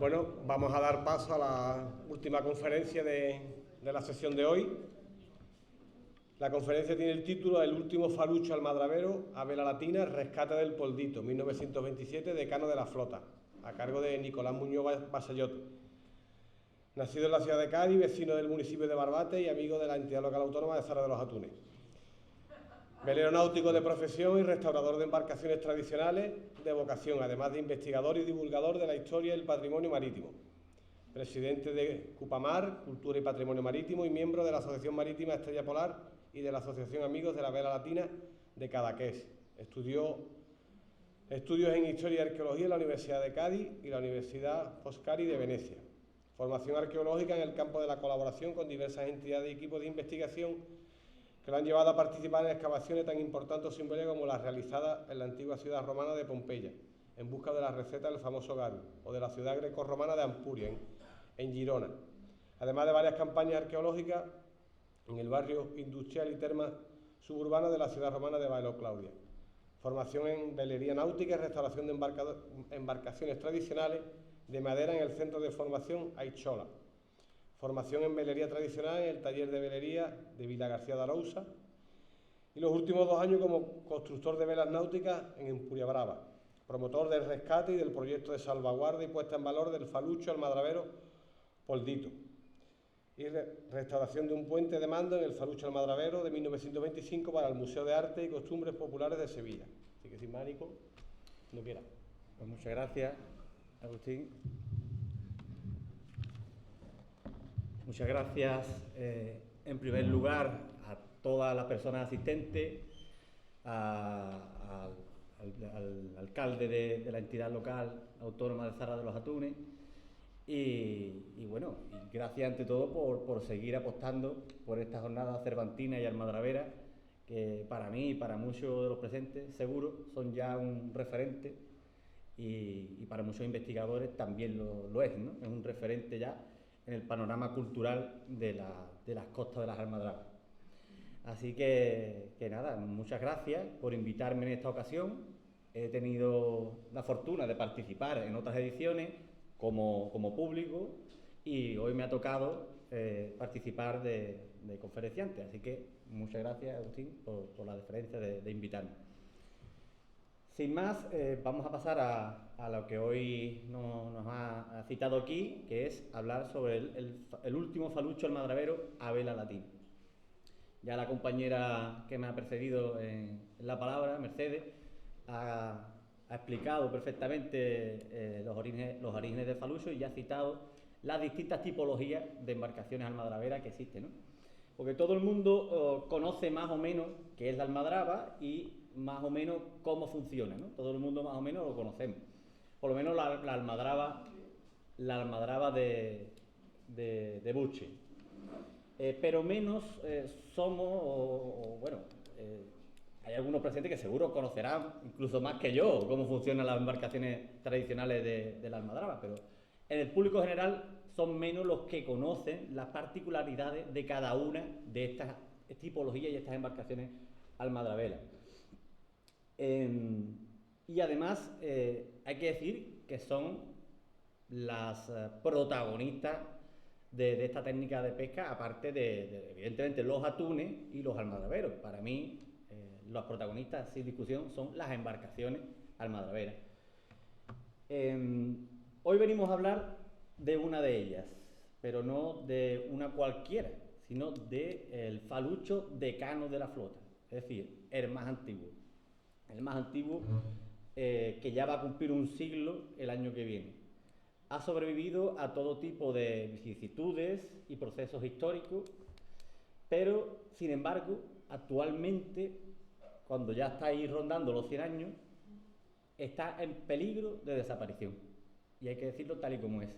Bueno, vamos a dar paso a la última conferencia de la sesión de hoy. La conferencia tiene el título El último falucho almadravero a vela latina, rescate del Poldito, 1927, decano de la flota, a cargo de Nicolás Muñoz Basallot. Nacido en la ciudad de Cádiz, vecino del municipio de Barbate y amigo de la entidad local autónoma de Zara de los Atunes. Velero náutico de profesión y restaurador de embarcaciones tradicionales de vocación, además de investigador y divulgador de la historia y el patrimonio marítimo. Presidente de Cupamar, Cultura y Patrimonio Marítimo, y miembro de la Asociación Marítima Estrella Polar y de la Asociación Amigos de la Vela Latina de Cadaqués. Estudió estudios en Historia y Arqueología en la Universidad de Cádiz y la Universidad Foscari de Venecia. Formación arqueológica en el campo de la colaboración con diversas entidades y equipos de investigación que lo han llevado a participar en excavaciones tan importantes o simbólicas como las realizadas en la antigua ciudad romana de Pompeya, en busca de la receta del famoso garum, o de la ciudad grecorromana de Ampuria, en Girona, además de varias campañas arqueológicas en el barrio industrial y termas suburbana de la ciudad romana de Bailo Claudia. Formación en velería náutica y restauración de embarcaciones tradicionales de madera en el centro de formación Aichola. Formación en velería tradicional en el taller de velería de Vila García de Arousa y los últimos 2 años como constructor de velas náuticas en Empuriabrava, promotor del rescate y del proyecto de salvaguarda y puesta en valor del falucho almadravero Poldito y restauración de un puente de mando en el falucho almadravero de 1925 para el Museo de Arte y Costumbres Populares de Sevilla. Así que sin mánico, no quiera. Pues muchas gracias, Agustín. Muchas gracias, en primer lugar, a todas las personas asistentes, al alcalde de la entidad local autónoma de Zara de los Atunes y bueno, y gracias ante todo por seguir apostando por esta jornada cervantina y almadravera que para mí y para muchos de los presentes seguro son ya un referente y para muchos investigadores también lo es, ¿no? Es un referente ya en el panorama cultural de las costas de las Almadravas. Así que nada, muchas gracias por invitarme en esta ocasión. He tenido la fortuna de participar en otras ediciones como público y hoy me ha tocado participar de conferenciante. Así que muchas gracias, Agustín, por la deferencia de invitarme. Sin más, vamos a pasar a lo que hoy nos ha citado aquí, que es hablar sobre el último falucho almadravero a vela latina. Ya la compañera que me ha precedido en la palabra, Mercedes, ha explicado perfectamente los orígenes del falucho y ya ha citado las distintas tipologías de embarcaciones almadraveras que existen, ¿no? Porque todo el mundo conoce más o menos qué es la almadraba y más o menos cómo funciona, ¿no? Todo el mundo más o menos lo conocemos. Por lo menos la almadraba de buche. Pero menos somos, hay algunos presentes que seguro conocerán, incluso más que yo, cómo funcionan las embarcaciones tradicionales de la almadraba, pero en el público general son menos los que conocen las particularidades de cada una de estas tipologías y estas embarcaciones almadraveras. Y además hay que decir que son las protagonistas de esta técnica de pesca, aparte de evidentemente los atunes y los almadraveros. Para mí los protagonistas sin discusión son las embarcaciones almadraveras. Hoy venimos a hablar de una de ellas, pero no de una cualquiera, sino del falucho decano de la flota, es decir, el más antiguo. El más antiguo que ya va a cumplir un siglo el año que viene. Ha sobrevivido a todo tipo de vicisitudes y procesos históricos, pero, sin embargo, actualmente, cuando ya está ahí rondando los 100 años, está en peligro de desaparición. Y hay que decirlo tal y como es.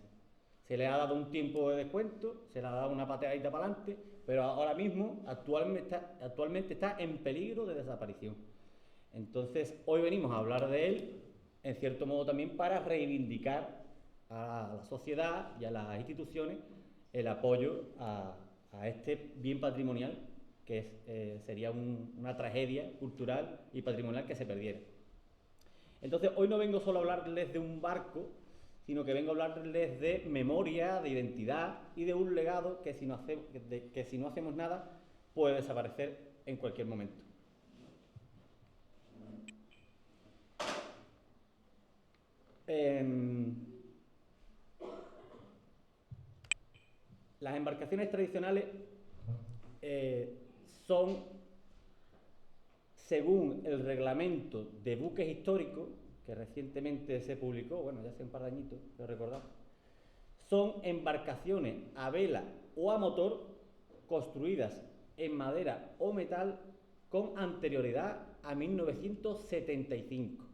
Se le ha dado un tiempo de descuento, se le ha dado una pateadita para adelante, pero ahora mismo, actualmente está en peligro de desaparición. Entonces, hoy venimos a hablar de él, en cierto modo también para reivindicar a la sociedad y a las instituciones el apoyo a este bien patrimonial que sería una tragedia cultural y patrimonial que se perdiera. Entonces, hoy no vengo solo a hablarles de un barco, sino que vengo a hablarles de memoria, de identidad y de un legado que si no hacemos nada puede desaparecer en cualquier momento. Las embarcaciones tradicionales son, según el reglamento de buques históricos, que recientemente se publicó, bueno, ya hace un par de añitos, lo recordad, son embarcaciones a vela o a motor construidas en madera o metal con anterioridad a 1975.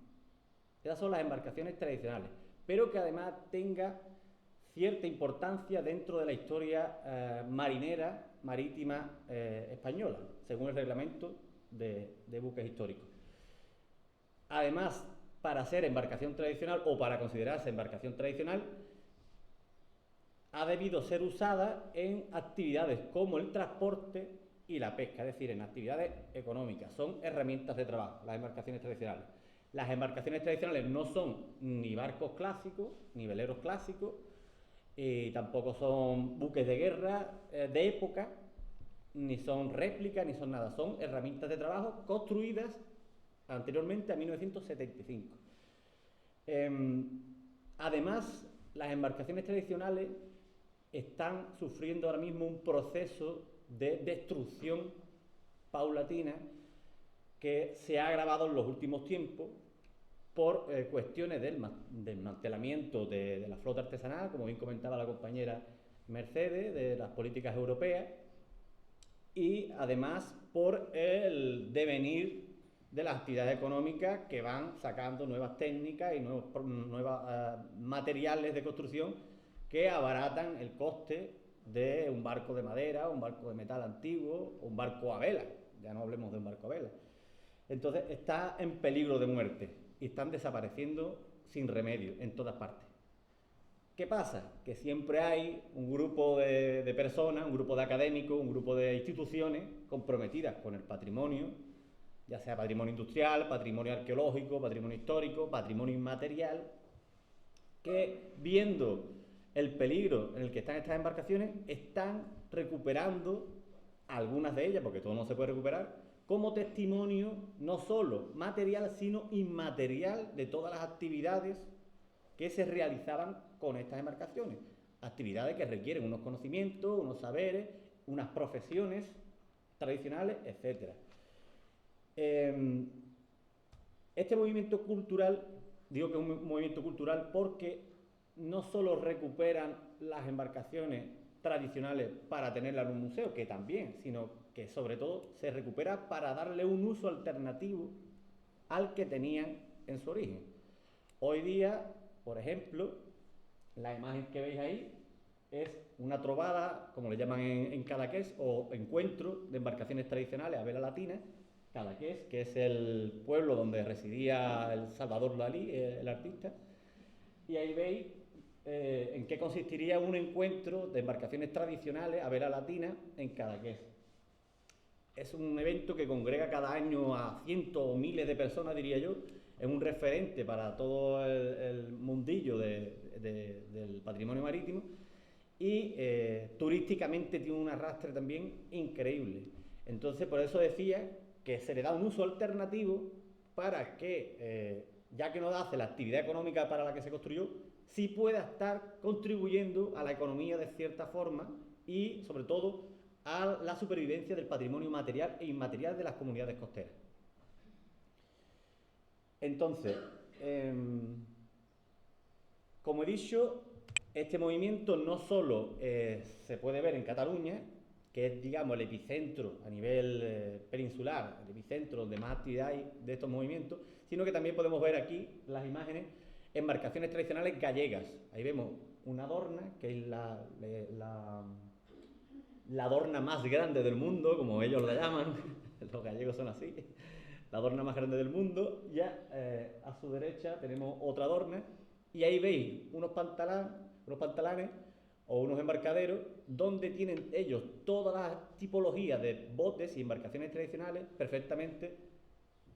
Esas son las embarcaciones tradicionales, pero que además tenga cierta importancia dentro de la historia marítima española, según el reglamento de buques históricos. Además, para ser embarcación tradicional o para considerarse embarcación tradicional, ha debido ser usada en actividades como el transporte y la pesca, es decir, en actividades económicas. Son herramientas de trabajo, las embarcaciones tradicionales. Las embarcaciones tradicionales no son ni barcos clásicos, ni veleros clásicos, y tampoco son buques de guerra de época, ni son réplicas, ni son nada. Son herramientas de trabajo construidas anteriormente a 1975. Además, las embarcaciones tradicionales están sufriendo ahora mismo un proceso de destrucción paulatina que se ha agravado en los últimos tiempos por cuestiones del desmantelamiento de la flota artesanal, como bien comentaba la compañera Mercedes, de las políticas europeas, y además por el devenir de las actividades económicas que van sacando nuevas técnicas y nuevos materiales de construcción que abaratan el coste de un barco de madera, un barco de metal antiguo, un barco a vela, ya no hablemos de un barco a vela. Entonces está en peligro de muerte y están desapareciendo sin remedio en todas partes. ¿Qué pasa? Que siempre hay un grupo de personas, un grupo de académicos, un grupo de instituciones comprometidas con el patrimonio, ya sea patrimonio industrial, patrimonio arqueológico, patrimonio histórico, patrimonio inmaterial, que viendo el peligro en el que están estas embarcaciones, están recuperando algunas de ellas, porque todo no se puede recuperar, como testimonio no solo material, sino inmaterial de todas las actividades que se realizaban con estas embarcaciones. Actividades que requieren unos conocimientos, unos saberes, unas profesiones tradicionales, etc. Este movimiento cultural, digo que es un movimiento cultural porque no solo recuperan las embarcaciones tradicionales para tenerlas en un museo, que también, sino que sobre todo se recupera para darle un uso alternativo al que tenían en su origen. Hoy día, por ejemplo, la imagen que veis ahí es una trovada, como le llaman en Cadaqués, o encuentro de embarcaciones tradicionales a vela latina. Cadaqués, que es el pueblo donde residía el Salvador Dalí, el artista, y ahí veis en qué consistiría un encuentro de embarcaciones tradicionales a vela latina en Cadaqués. Es un evento que congrega cada año a cientos o miles de personas, diría yo. Es un referente para todo el mundillo del patrimonio marítimo y turísticamente tiene un arrastre también increíble. Entonces, por eso decía que se le da un uso alternativo para que, ya que no hace la actividad económica para la que se construyó, sí pueda estar contribuyendo a la economía de cierta forma y, sobre todo, a la supervivencia del patrimonio material e inmaterial de las comunidades costeras. Entonces, como he dicho, este movimiento no solo se puede ver en Cataluña, que es, digamos, el epicentro a nivel peninsular, el epicentro donde más actividad hay de estos movimientos, sino que también podemos ver aquí las imágenes, embarcaciones tradicionales gallegas. Ahí vemos una dorna, que es la dorna más grande del mundo, como ellos la llaman, los gallegos son así, la dorna más grande del mundo. Ya a su derecha tenemos otra dorna, y ahí veis unos pantalanes o unos embarcaderos donde tienen ellos todas las tipologías de botes y embarcaciones tradicionales perfectamente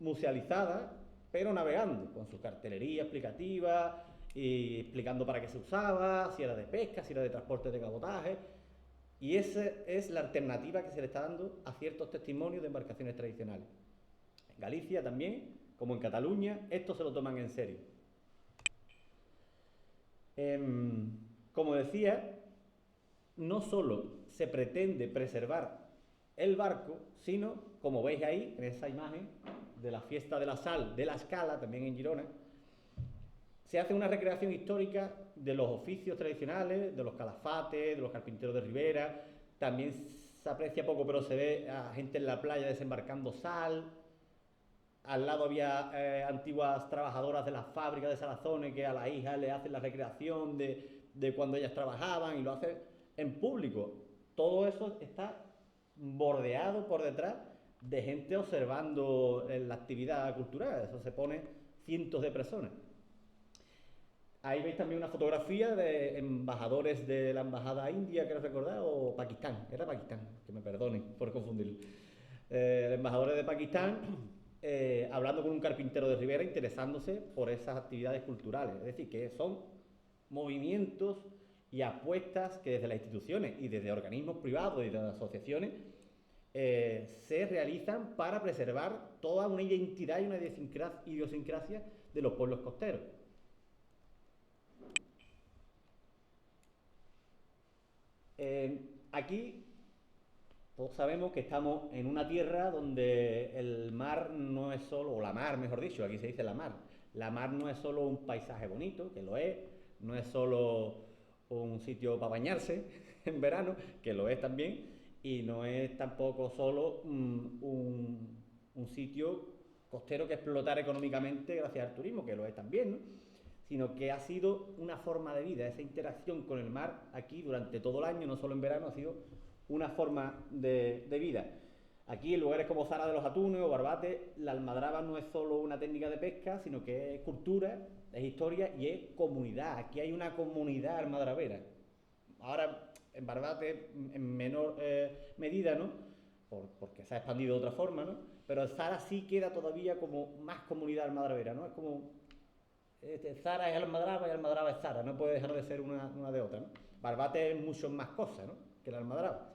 musealizadas, pero navegando, con su cartelería explicativa y explicando para qué se usaba, si era de pesca, si era de transporte de cabotaje. Y esa es la alternativa que se le está dando a ciertos testimonios de embarcaciones tradicionales. En Galicia también, como en Cataluña, esto se lo toman en serio. Como decía, no solo se pretende preservar el barco, sino, como veis ahí, en esa imagen de la fiesta de la sal de la Escala, también en Girona, se hace una recreación histórica de los oficios tradicionales, de los calafates, de los carpinteros de ribera. También se aprecia poco, pero se ve a gente en la playa desembarcando sal. Al lado había antiguas trabajadoras de las fábricas de salazones que a la hija le hacen la recreación de cuando ellas trabajaban y lo hacen en público. Todo eso está bordeado por detrás de gente observando la actividad cultural. Eso se pone cientos de personas. Ahí veis también una fotografía de embajadores de la embajada india, creo recordar, o Pakistán. Era Pakistán, que me perdonen por confundirlo. Embajadores de Pakistán hablando con un carpintero de ribera, interesándose por esas actividades culturales. Es decir, que son movimientos y apuestas que desde las instituciones y desde organismos privados y de asociaciones se realizan para preservar toda una identidad y una idiosincrasia de los pueblos costeros. Aquí todos sabemos que estamos en una tierra donde el mar no es solo, o la mar mejor dicho, aquí se dice la mar no es solo un paisaje bonito, que lo es, no es solo un sitio para bañarse en verano, que lo es también, y no es tampoco solo un sitio costero que explotar económicamente gracias al turismo, que lo es también, ¿no? Sino que ha sido una forma de vida, esa interacción con el mar aquí durante todo el año, no solo en verano, ha sido una forma de vida. Aquí en lugares como Zara de los Atunes o Barbate, la almadraba no es solo una técnica de pesca, sino que es cultura, es historia y es comunidad. Aquí hay una comunidad almadrabera. Ahora en Barbate en menor medida, ¿no? Porque se ha expandido de otra forma, ¿no? Pero en Zara sí queda todavía como más comunidad almadrabera, ¿no? Es como Zara es almadraba y almadraba es Zara, no puede dejar de ser una de otra, ¿no? Barbate es mucho más cosas, ¿no?, que la almadraba.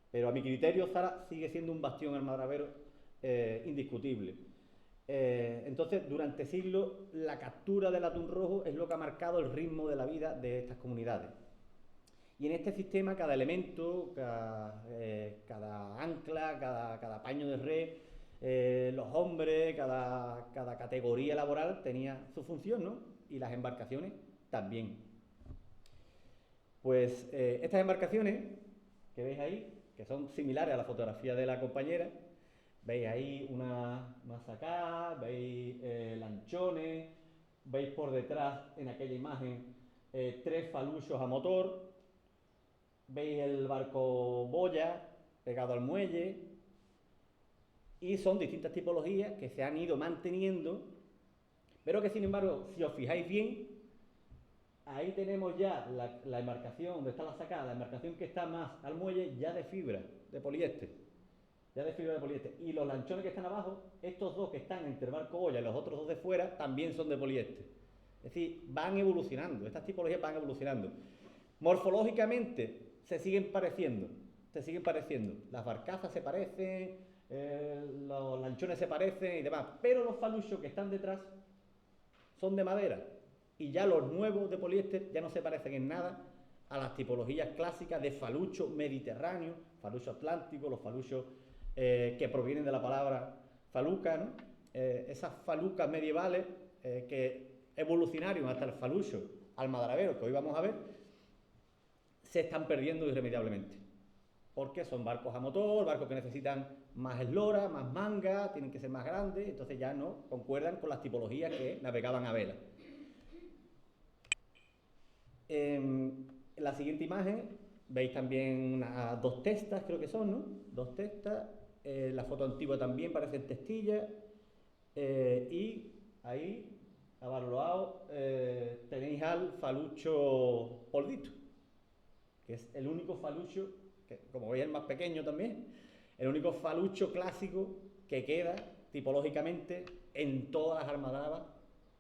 Pero a mi criterio Zara sigue siendo un bastión almadrabero indiscutible. Entonces, durante siglos, la captura del atún rojo es lo que ha marcado el ritmo de la vida de estas comunidades. Y en este sistema, cada elemento, cada ancla, cada paño de red, los hombres, cada categoría laboral tenía su función, ¿no? Y las embarcaciones también. Pues estas embarcaciones que veis ahí, que son similares a la fotografía de la compañera, veis ahí una sacá, veis lanchones, veis por detrás en aquella imagen 3 faluchos a motor, veis el barco boya pegado al muelle, y son distintas tipologías que se han ido manteniendo, pero que sin embargo, si os fijáis bien, ahí tenemos ya la embarcación donde está la sacada, la embarcación que está más al muelle ya de fibra, de poliéster. Y los lanchones que están abajo, estos dos que están entre el barco boya y los otros dos de fuera, también son de poliéster. Es decir, van evolucionando, estas tipologías van evolucionando. Morfológicamente se siguen pareciendo. Las barcazas se parecen, los lanchones se parecen y demás, pero los faluchos que están detrás son de madera. Y ya los nuevos de poliéster ya no se parecen en nada a las tipologías clásicas de falucho mediterráneo, falucho atlántico, los faluchos que provienen de la palabra faluca, ¿no? Esas falucas medievales que evolucionaron hasta el falucho almadrabero que hoy vamos a ver, se están perdiendo irremediablemente. Porque son barcos a motor, barcos que necesitan más eslora, más manga, tienen que ser más grandes, entonces ya no concuerdan con las tipologías que navegaban a vela. En la siguiente imagen veis también dos testas, creo que son, ¿no? Dos testas. La foto antigua también parecen testillas. Y ahí, abarroado, tenéis al falucho poldito, que es el único falucho, que como veis es el más pequeño también, el único falucho clásico que queda tipológicamente en todas las almadrabas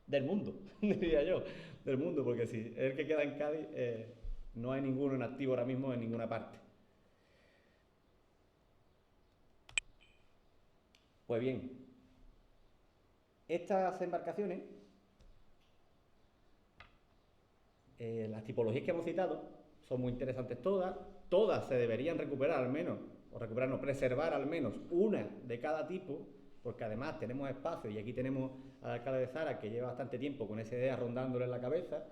del mundo, diría yo, del mundo, porque si es el que queda en Cádiz, no hay ninguno en activo ahora mismo en ninguna parte. Pues bien, estas embarcaciones, las tipologías que hemos citado, son muy interesantes todas se deberían recuperar al menos, o recuperar, no, preservar al menos una de cada tipo, porque además tenemos espacio, y aquí tenemos al alcalde de Zara, que lleva bastante tiempo con esa idea rondándole en la cabeza,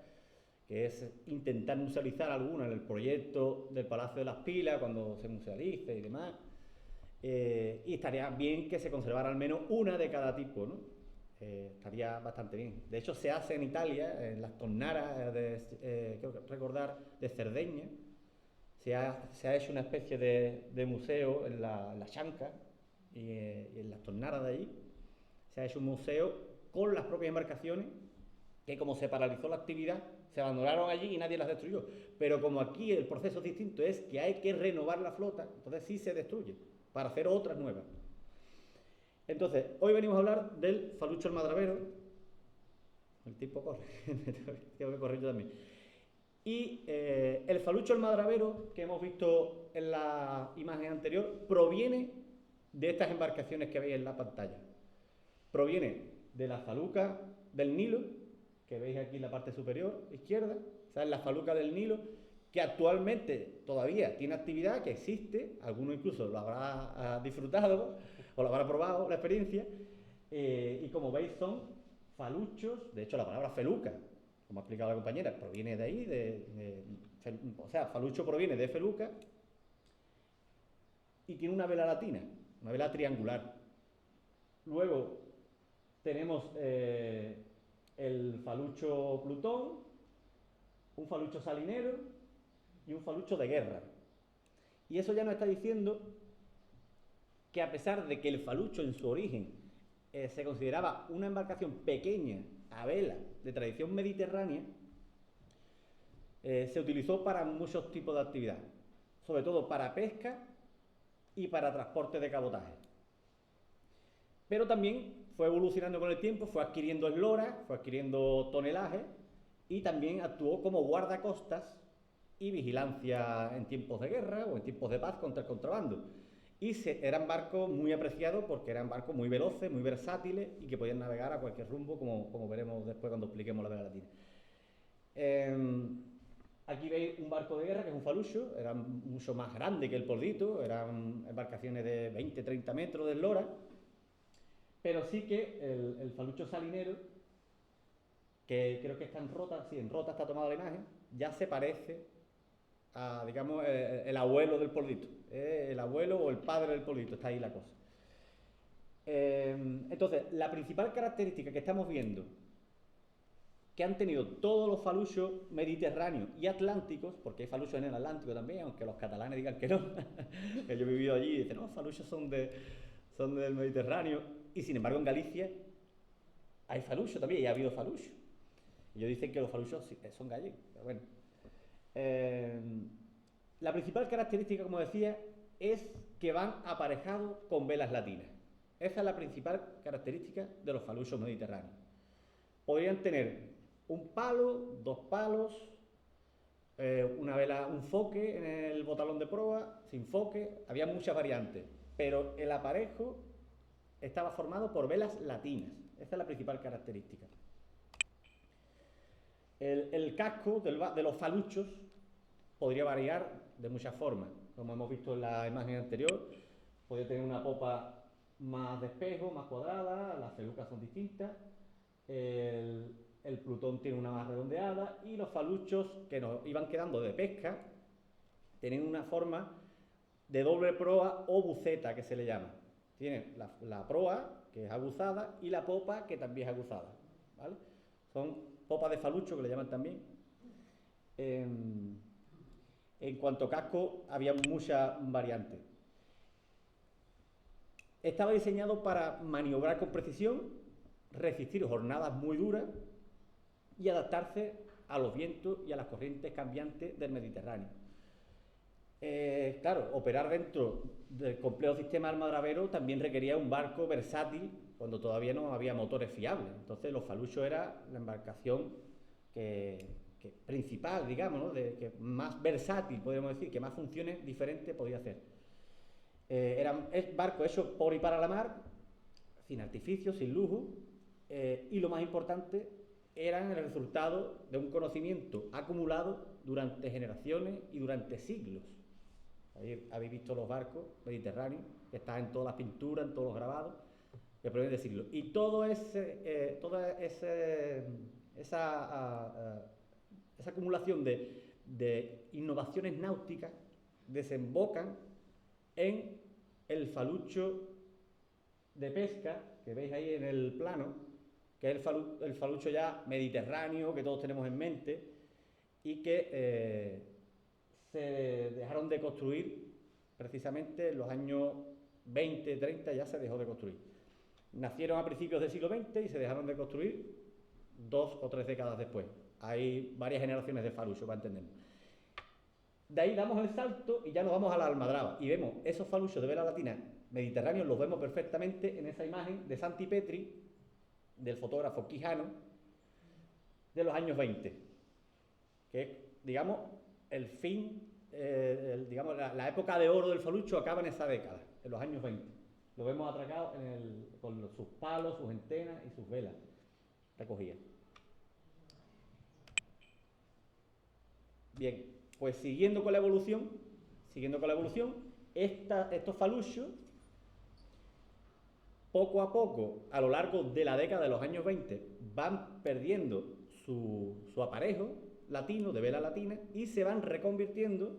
que es intentar musealizar alguna en el proyecto del Palacio de las Pilas, cuando se musealice y demás, y estaría bien que se conservara al menos una de cada tipo, ¿no? Estaría bastante bien. De hecho, se hace en Italia, en las Tonnaras, creo que recordar, de Cerdeña, se ha hecho una especie de museo en la Chanca y en las Tonnaras de allí. Se ha hecho un museo con las propias embarcaciones que, como se paralizó la actividad, se abandonaron allí y nadie las destruyó. Pero como aquí el proceso es distinto, es que hay que renovar la flota, entonces sí se destruye para hacer otras nuevas. Entonces, hoy venimos a hablar del Falucho Almadravero. El tiempo corre, tengo que correr yo también. Y el Falucho Almadravero, que hemos visto en la imagen anterior, proviene de estas embarcaciones que veis en la pantalla. Proviene de la faluca del Nilo, que veis aquí en la parte superior izquierda. Esa es la faluca del Nilo, que actualmente todavía tiene actividad, que existe, alguno incluso lo habrá disfrutado o lo habrá probado la experiencia, y como veis son faluchos. De hecho, la palabra feluca, como ha explicado la compañera, proviene de ahí, o sea, falucho proviene de feluca, y tiene una vela latina, una vela triangular. Luego tenemos el falucho Plutón, un falucho salinero y un falucho de guerra. Y eso ya nos está diciendo que, a pesar de que el falucho en su origen se consideraba una embarcación pequeña a vela de tradición mediterránea, se utilizó para muchos tipos de actividad, sobre todo para pesca y para transporte de cabotaje. Pero también fue evolucionando con el tiempo, fue adquiriendo eslora, fue adquiriendo tonelaje, y también actuó como guardacostas y vigilancia en tiempos de guerra o en tiempos de paz contra el contrabando. Y eran barcos muy apreciados porque eran barcos muy veloces, muy versátiles y que podían navegar a cualquier rumbo, como veremos después cuando expliquemos la vela latina. Aquí veis un barco de guerra, que es un falucho, era mucho más grande que el Poldito, eran embarcaciones de 20-30 metros de eslora, pero sí que el falucho salinero, que creo que está en Rota, sí, en Rota está tomada la imagen, ya se parece a, digamos, el abuelo del Poldito, el abuelo o el padre del Poldito, está ahí la cosa. Entonces, la principal característica que estamos viendo que han tenido todos los faluchos mediterráneos y atlánticos, porque hay faluchos en el Atlántico también, aunque los catalanes digan que no, que yo he vivido allí y dicen, no, faluchos son del Mediterráneo, y sin embargo en Galicia hay faluchos también, y ha habido faluchos. Y ellos dicen que los faluchos son gallegos, pero bueno. La principal característica, como decía, es que van aparejados con velas latinas. Esa es la principal característica de los faluchos mediterráneos. Podrían tener un palo, dos palos, una vela, un foque en el botalón de proa, sin foque, había muchas variantes, pero el aparejo estaba formado por velas latinas. Esa es la principal característica. El casco de los faluchos podría variar de muchas formas, como hemos visto en la imagen anterior. Podría tener una popa más de espejo, más cuadrada, las felucas son distintas, el Plutón tiene una más redondeada, y los faluchos que nos iban quedando de pesca tienen una forma de doble proa o buceta, que se le llama. Tiene la proa, que es aguzada, y la popa, que también es aguzada, ¿vale? Son popas de falucho, que le llaman también. En cuanto a casco, había muchas variantes. Estaba diseñado para maniobrar con precisión, resistir jornadas muy duras y adaptarse a los vientos y a las corrientes cambiantes del Mediterráneo. Claro, operar dentro del complejo sistema almadravero también requería un barco versátil cuando todavía no había motores fiables. Entonces los faluchos era la embarcación que principal, digamos, ¿no? Que más versátil, podríamos decir, que más funciones diferentes podía hacer. Eran barcos hechos por y para la mar, sin artificios, sin lujo, y lo más importante, eran el resultado de un conocimiento acumulado durante generaciones y durante siglos. Ahí habéis visto los barcos mediterráneos, que están en todas las pinturas, en todos los grabados, que provienen de siglos. Y toda esa acumulación de innovaciones náuticas desembocan en el falucho de pesca, que veis ahí en el plano, que es el falucho ya mediterráneo que todos tenemos en mente y que se dejaron de construir precisamente en los años 20, 30, ya se dejó de construir. Nacieron a principios del siglo XX y se dejaron de construir 2 o 3 décadas después. Hay varias generaciones de faluchos, para entenderlo. De ahí damos el salto y ya nos vamos a la almadraba y vemos esos faluchos de vela latina mediterráneos, los vemos perfectamente en esa imagen de Santi Petri, del fotógrafo quijano, de los años 20, que es, digamos, el fin, digamos, la época de oro del falucho acaba en esa década, en los años 20. Lo vemos atracado con sus palos, sus antenas y sus velas recogidas. Bien, pues siguiendo con la evolución, estos faluchos, poco a poco, a lo largo de la década de los años 20, van perdiendo su aparejo latino, de vela latina, y se van reconvirtiendo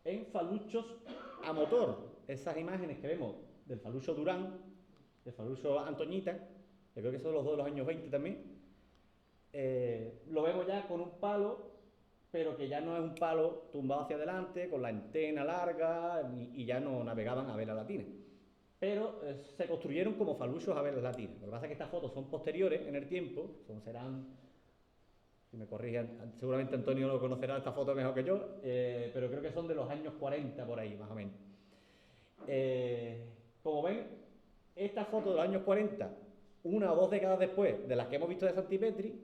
en faluchos a motor. Esas imágenes que vemos del falucho Durán, del falucho Antoñita, que creo que son los dos de los años 20 también, lo vemos ya con un palo, pero que ya no es un palo tumbado hacia adelante, con la antena larga, y ya no navegaban a vela latina. Pero se construyeron como faluchos a velas latinas. Lo que pasa es que estas fotos son posteriores en el tiempo, serán, si me corrigen, seguramente Antonio lo conocerá esta foto mejor que yo, pero creo que son de los años 40 por ahí, más o menos. Como ven, estas fotos de los años 40, 1 o 2 décadas después de las que hemos visto de Santi Petri,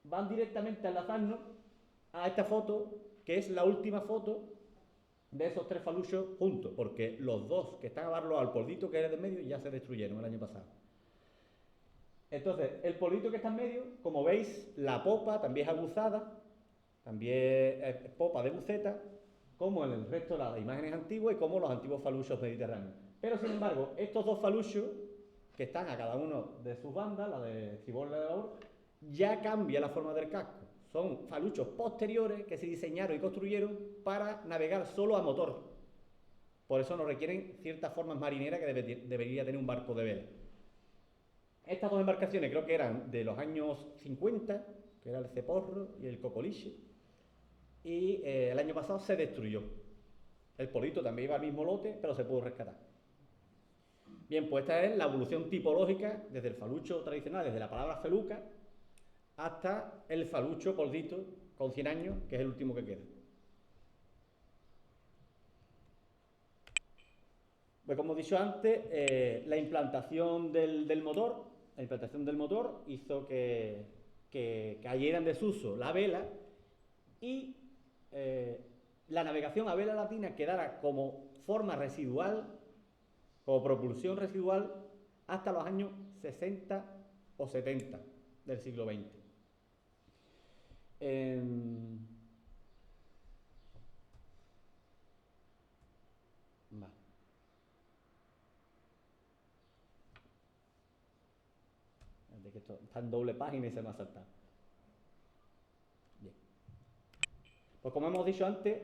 van directamente a enlazarnos a esta foto, que es la última foto de esos 3 faluchos juntos, porque los 2 que están abajo al polvito que era de medio ya se destruyeron el año pasado. Entonces, el polvito que está en medio, como veis, la popa también es aguzada, también es popa de buceta, como en el resto de las imágenes antiguas y como los antiguos faluchos mediterráneos. Pero, sin embargo, estos 2 faluchos, que están a cada uno de sus bandas, la de estribor y la de babor, ya cambia la forma del casco. Son faluchos posteriores que se diseñaron y construyeron para navegar solo a motor. Por eso no requieren ciertas formas marineras que debería tener un barco de vela. Estas 2 embarcaciones creo que eran de los años 50, que era el Ceporro y el Cocoliche, y el año pasado se destruyó. El polito también iba al mismo lote, pero se pudo rescatar. Bien, pues esta es la evolución tipológica desde el falucho tradicional, desde la palabra feluca, hasta el falucho poldito con 100 años, que es el último que queda. Pues como he dicho antes, la implantación del motor hizo que cayera en desuso la vela y la navegación a vela latina quedara como forma residual, como propulsión residual, hasta los años 60 o 70 del siglo XX. Vale. De que esto está en doble página y se me ha saltado. Bien. Pues como hemos dicho antes,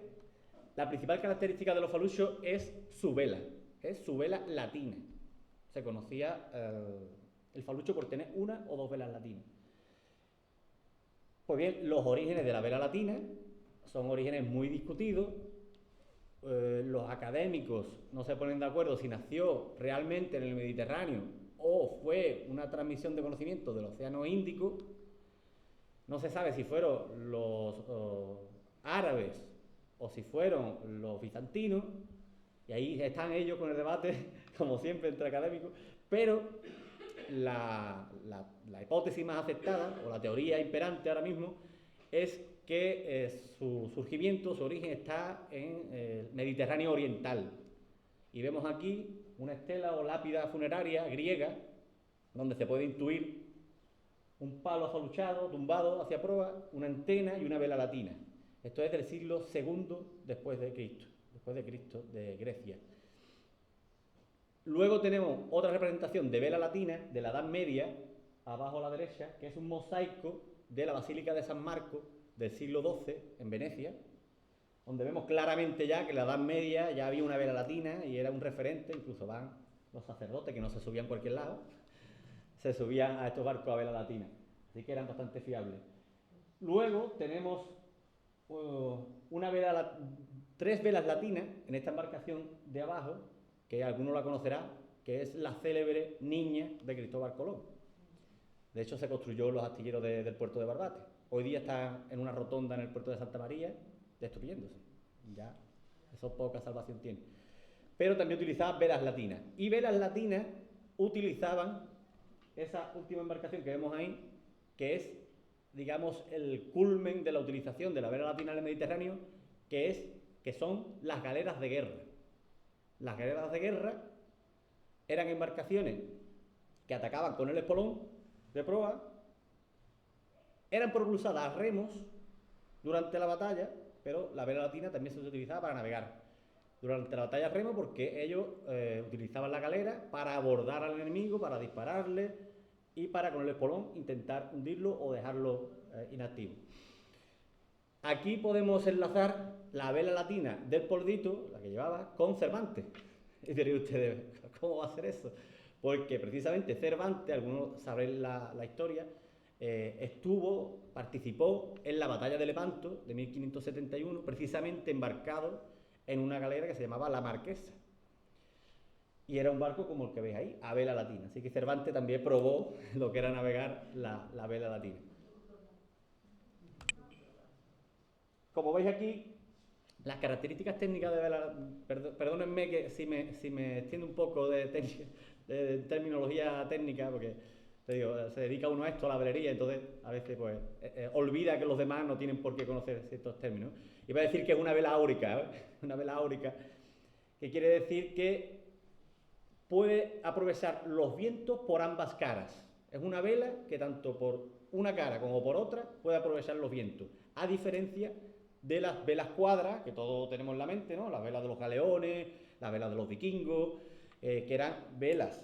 la principal característica de los faluchos es su vela latina. Se conocía el falucho por tener 1 o 2 velas latinas. Pues bien, los orígenes de la vela latina son orígenes muy discutidos. Los académicos no se ponen de acuerdo si nació realmente en el Mediterráneo o fue una transmisión de conocimiento del Océano Índico. No se sabe si fueron los árabes o si fueron los bizantinos, y ahí están ellos con el debate, como siempre, entre académicos, Pero la hipótesis más aceptada, o la teoría imperante ahora mismo, es que su surgimiento, su origen está en el Mediterráneo oriental. Y vemos aquí una estela o lápida funeraria griega, donde se puede intuir un palo afaluchado, tumbado hacia proa, una antena y una vela latina. Esto es del siglo II después de Cristo, de Grecia. Luego tenemos otra representación de vela latina de la Edad Media, abajo a la derecha, que es un mosaico de la Basílica de San Marco del siglo XII en Venecia, donde vemos claramente ya que en la Edad Media ya había una vela latina y era un referente. Incluso van los sacerdotes, que no se subían a cualquier lado, se subían a estos barcos a vela latina, así que eran bastante fiables. Luego tenemos tres velas latinas en esta embarcación de abajo, que alguno la conocerá, que es la célebre Niña de Cristóbal Colón. De hecho, se construyó en los astilleros del puerto de Barbate. Hoy día está en una rotonda en el puerto de Santa María, destruyéndose. Ya, eso poca salvación tiene. Pero también utilizaban velas latinas. Y velas latinas utilizaban esa última embarcación que vemos ahí, que es, digamos, el culmen de la utilización de la vela latina en el Mediterráneo, que son las galeras de guerra. Las galeras de guerra eran embarcaciones que atacaban con el espolón de proa, eran propulsadas a remos durante la batalla, pero la vela latina también se utilizaba para navegar durante la batalla a remo, porque ellos utilizaban la galera para abordar al enemigo, para dispararle y para con el espolón intentar hundirlo o dejarlo inactivo. Aquí podemos enlazar la vela latina del Poldito, la que llevaba, con Cervantes. Y diréis ustedes, ¿cómo va a ser eso? Porque precisamente Cervantes, algunos sabréis la historia, participó en la batalla de Lepanto de 1571, precisamente embarcado en una galera que se llamaba La Marquesa. Y era un barco como el que veis ahí, a vela latina. Así que Cervantes también probó lo que era navegar la vela latina. Como veis aquí, las características técnicas de vela... Perdónenme que si me extiendo un poco de terminología técnica, porque te digo, se dedica uno a esto, a la velería, entonces a veces pues olvida que los demás no tienen por qué conocer ciertos términos. Iba a decir que es una vela áurica, ¿eh? Una vela áurica, que quiere decir que puede aprovechar los vientos por ambas caras. Es una vela que tanto por una cara como por otra puede aprovechar los vientos, a diferencia de las velas cuadras, que todos tenemos en la mente, ¿no? Las velas de los galeones, las velas de los vikingos, que eran velas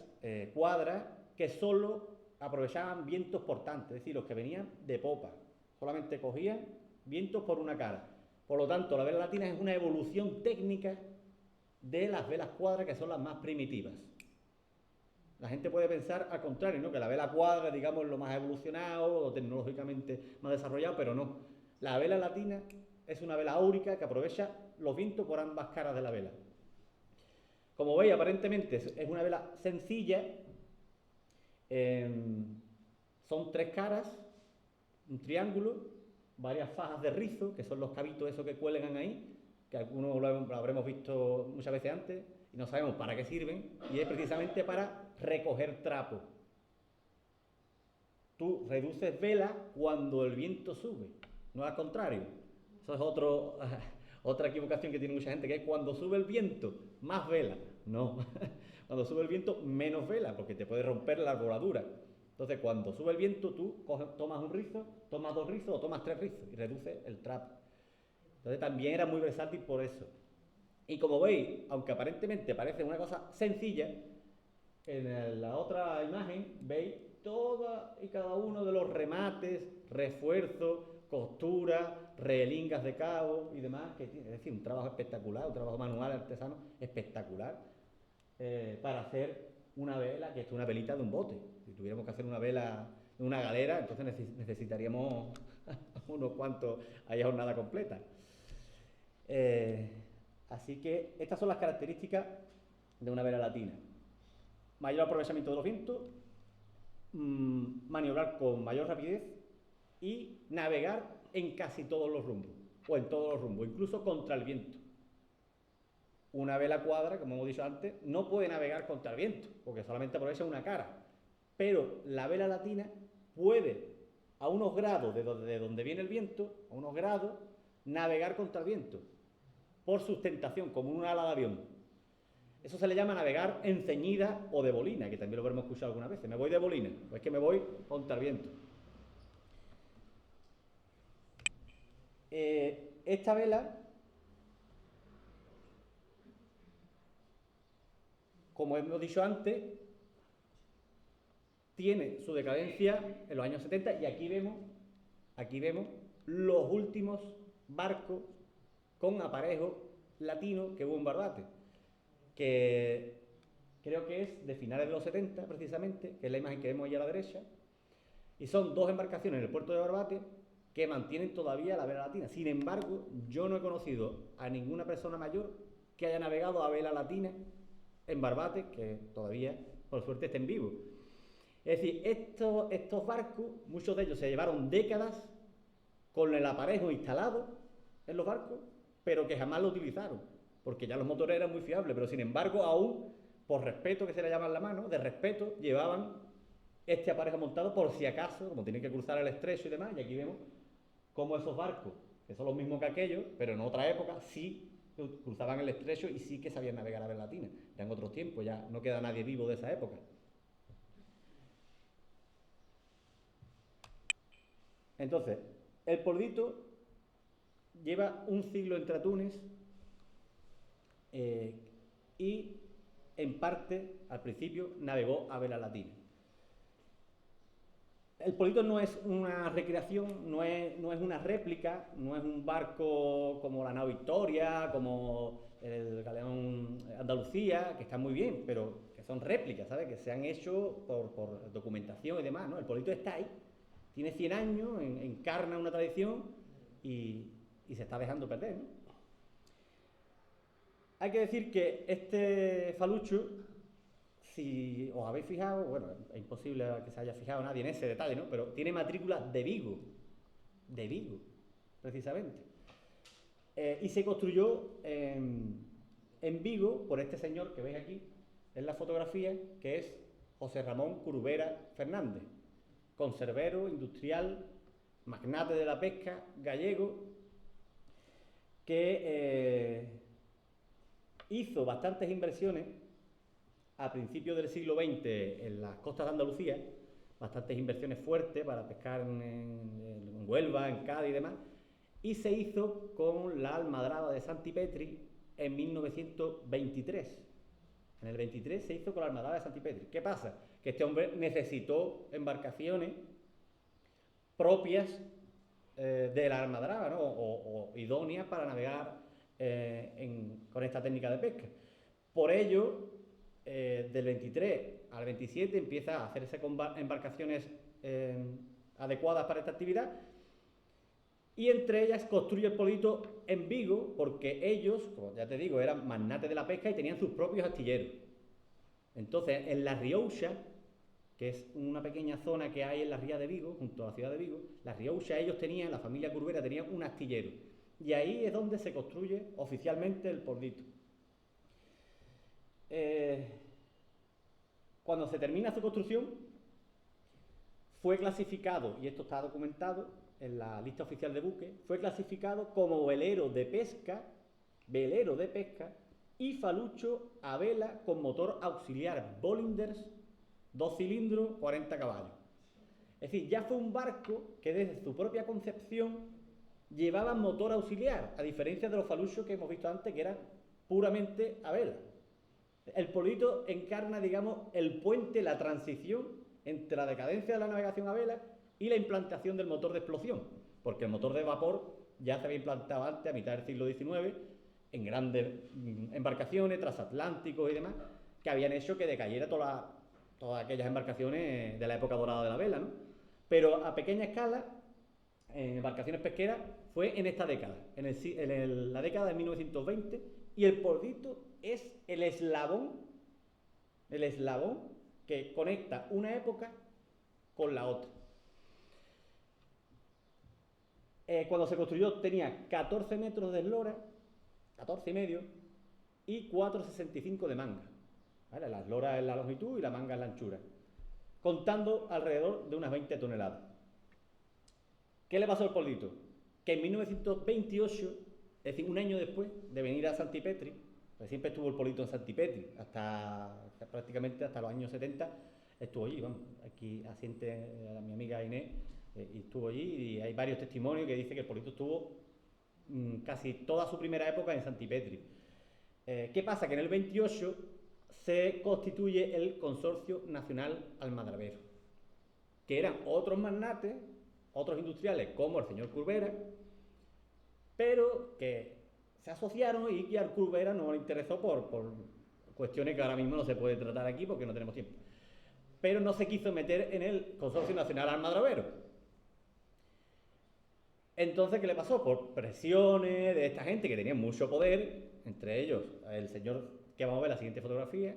cuadras que solo aprovechaban vientos portantes, es decir, los que venían de popa, solamente cogían vientos por una cara. Por lo tanto, la vela latina es una evolución técnica de las velas cuadras, que son las más primitivas. La gente puede pensar al contrario, ¿no? Que la vela cuadra, digamos, es lo más evolucionado o tecnológicamente más desarrollado, pero no. La vela latina es una vela áurica que aprovecha los vientos por ambas caras de la vela. Como veis, aparentemente es una vela sencilla. Son tres caras, un triángulo, varias fajas de rizo, que son los cabitos esos que cuelgan ahí, que algunos lo habremos visto muchas veces antes y no sabemos para qué sirven, y es precisamente para recoger trapo. Tú reduces vela cuando el viento sube, no al contrario. Eso es otra equivocación que tiene mucha gente, que es cuando sube el viento, más vela. No, cuando sube el viento, menos vela, porque te puede romper la arboladura. Entonces, cuando sube el viento, tú tomas un rizo, tomas dos rizos o tomas tres rizos y reduces el trapo. Entonces, también era muy versátil por eso. Y como veis, aunque aparentemente parece una cosa sencilla, en la otra imagen veis toda y cada uno de los remates, refuerzos, costuras, relingas de cabo y demás, que tiene, es decir, un trabajo espectacular, un trabajo manual artesano espectacular, para hacer una vela, que es una velita de un bote. Si tuviéramos que hacer una vela de una galera, entonces necesitaríamos unos cuantos, hay jornada completa. Así que estas son las características de una vela latina. Mayor aprovechamiento de los vientos, maniobrar con mayor rapidez y navegar en casi todos los rumbos, o en todos los rumbos, incluso contra el viento. una vela cuadra, como hemos dicho antes, no puede navegar contra el viento, porque solamente aprovecha una cara. Pero la vela latina puede, a unos grados de donde viene el viento, a unos grados, navegar contra el viento, por sustentación, como un ala de avión. Eso se le llama navegar en ceñida o de bolina, que también lo habremos escuchado algunas veces. Me voy de bolina, pues es que me voy contra el viento. Esta vela, como hemos dicho antes, tiene su decadencia en los años 70 y aquí vemos los últimos barcos con aparejo latino que hubo en Barbate, que creo que es de finales de los 70 precisamente, que es la imagen que vemos ahí a la derecha, y son dos embarcaciones en el puerto de Barbate que mantienen todavía la vela latina. Sin embargo, yo no he conocido a ninguna persona mayor que haya navegado a vela latina en Barbate, que todavía, por suerte, estén vivos. Es decir, estos barcos, muchos de ellos se llevaron décadas con el aparejo instalado en los barcos, pero que jamás lo utilizaron, porque ya los motores eran muy fiables, pero sin embargo, aún, por respeto que se le llama en la mano, de respeto, llevaban este aparejo montado por si acaso, como tienen que cruzar el estrecho y demás, y aquí vemos cómo esos barcos, que son los mismos que aquellos, pero en otra época, sí cruzaban el estrecho y sí que sabían navegar a vela latina. Ya en otros tiempos, ya no queda nadie vivo de esa época. Entonces, el Poldito lleva un siglo entre atunes y en parte, al principio, navegó a vela latina. El Poldito no es una recreación, no es una réplica, no es un barco como la nao Victoria, como el galeón Andalucía, que están muy bien, pero que son réplicas, ¿sabes? Que se han hecho por documentación y demás, ¿no? El Poldito está ahí, tiene 100 años, encarna una tradición y se está dejando perder, ¿no? Hay que decir que este falucho, si os habéis fijado, bueno, es imposible que se haya fijado nadie en ese detalle, ¿no? Pero tiene matrícula de Vigo, precisamente. Y se construyó en Vigo por este señor que veis aquí en la fotografía, que es José Ramón Curubera Fernández, conservero, industrial, magnate de la pesca, gallego, que hizo bastantes inversiones a principios del siglo XX en las costas de Andalucía, bastantes inversiones fuertes para pescar en Huelva, en Cádiz y demás, y se hizo con la almadraba de Santipetri en 1923. En el 23 se hizo con la almadraba de Santipetri. ¿Qué pasa? Que este hombre necesitó embarcaciones propias de la almadraba, ¿no? o idóneas para navegar con esta técnica de pesca. Por ello, del 23 al 27 empieza a hacerse con embarcaciones adecuadas para esta actividad, y entre ellas construye el Poldito en Vigo, porque ellos, como ya te digo, eran magnates de la pesca y tenían sus propios astilleros. Entonces, en La Riouxa, que es una pequeña zona que hay en la ría de Vigo, junto a la ciudad de Vigo, La Riouxa, ellos tenían, la familia Curubera tenía un astillero, y ahí es donde se construye oficialmente el Poldito. Cuando se termina su construcción, fue clasificado, y esto está documentado en la lista oficial de buques, fue clasificado como velero de pesca y falucho a vela con motor auxiliar Bollinders, 2 cilindros, 40 caballos. Es decir, ya fue un barco que desde su propia concepción llevaba motor auxiliar, a diferencia de los faluchos que hemos visto antes, que eran puramente a vela. El Poldito encarna, digamos, el puente, la transición entre la decadencia de la navegación a vela y la implantación del motor de explosión, porque el motor de vapor ya se había implantado antes, a mitad del siglo XIX, en grandes embarcaciones, transatlánticos y demás, que habían hecho que decayera todas aquellas embarcaciones de la época dorada de la vela, ¿no? Pero a pequeña escala, en embarcaciones pesqueras, fue en esta década, en la década de 1920, y el Poldito es el eslabón que conecta una época con la otra. Cuando se construyó tenía 14 metros de eslora, 14 y medio, y 4,65 de manga. ¿Vale? La eslora es la longitud y la manga es la anchura, contando alrededor de unas 20 toneladas. ¿Qué le pasó al poldito? Que en 1928, es decir, un año después de venir a Santipetri, pues siempre estuvo el poldito en Santipetri, prácticamente hasta los años 70 estuvo allí, vamos, aquí asiente a mi amiga Inés, y estuvo allí, y hay varios testimonios que dicen que el poldito estuvo casi toda su primera época en Santipetri. ¿Qué pasa? Que en el 28 se constituye el Consorcio Nacional Almadrabero, que eran otros magnates, otros industriales como el señor Curbera, pero que se asociaron y que al Curbera no le interesó por cuestiones que ahora mismo no se puede tratar aquí porque no tenemos tiempo. Pero no se quiso meter en el Consorcio Nacional Almadrabero. Entonces, ¿qué le pasó? Por presiones de esta gente que tenía mucho poder, entre ellos el señor que vamos a ver en la siguiente fotografía,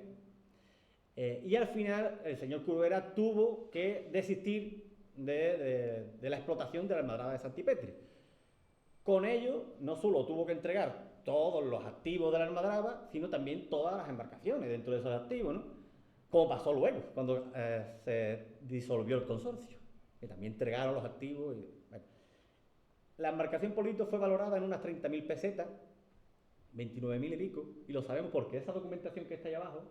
y al final el señor Curbera tuvo que desistir de la explotación de la almadraba de Santipetri. Con ello, no solo tuvo que entregar todos los activos de la almadraba, sino también todas las embarcaciones dentro de esos activos, ¿no? Como pasó luego, cuando se disolvió el consorcio, que también entregaron los activos. Bueno. La embarcación Poldito fue valorada en unas 30.000 pesetas, 29.000 y pico, y lo sabemos porque esa documentación que está ahí abajo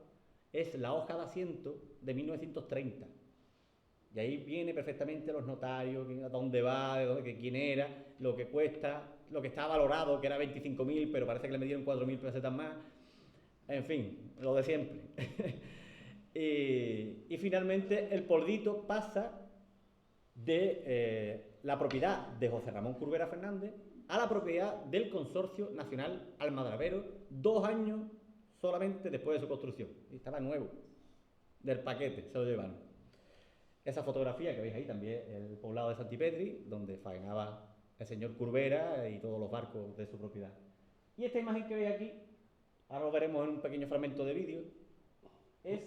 es la hoja de asiento de 1930. Y ahí viene perfectamente los notarios, a dónde va, quién era, lo que cuesta, lo que estaba valorado, que era 25.000, pero parece que le metieron 4.000 pesetas más. En fin, lo de siempre. y finalmente el Poldito pasa de la propiedad de José Ramón Curbera Fernández a la propiedad del Consorcio Nacional Almadrabero 2 años solamente después de su construcción. Y estaba nuevo, del paquete, se lo llevaron. Esa fotografía que veis ahí también, el poblado de Santipetri, donde faenaba el señor Curbera y todos los barcos de su propiedad. Y esta imagen que veis aquí, ahora lo veremos en un pequeño fragmento de vídeo, es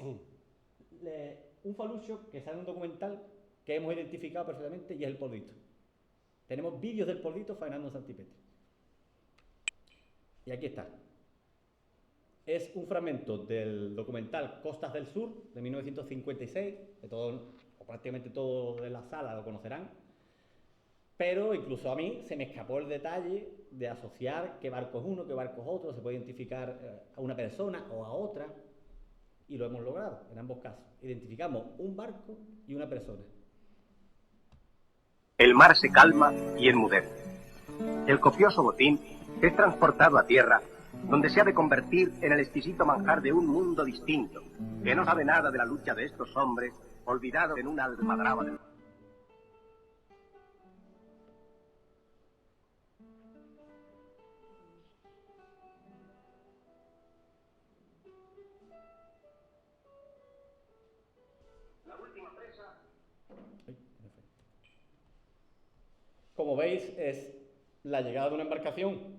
un falucho que sale en un documental que hemos identificado perfectamente y es el Poldito. Tenemos vídeos del Poldito faenando en Santipetri. Y aquí está. Es un fragmento del documental Costas del Sur, de 1956, de todo, o prácticamente todos de la sala lo conocerán, pero incluso a mí se me escapó el detalle de asociar qué barco es uno, qué barco es otro, se puede identificar a una persona o a otra, y lo hemos logrado en ambos casos. Identificamos un barco y una persona. El mar se calma y enmudece. El copioso botín es transportado a tierra, donde se ha de convertir en el exquisito manjar de un mundo distinto, que no sabe nada de la lucha de estos hombres, olvidados en una almadraba del... La última presa... Como veis, es la llegada de una embarcación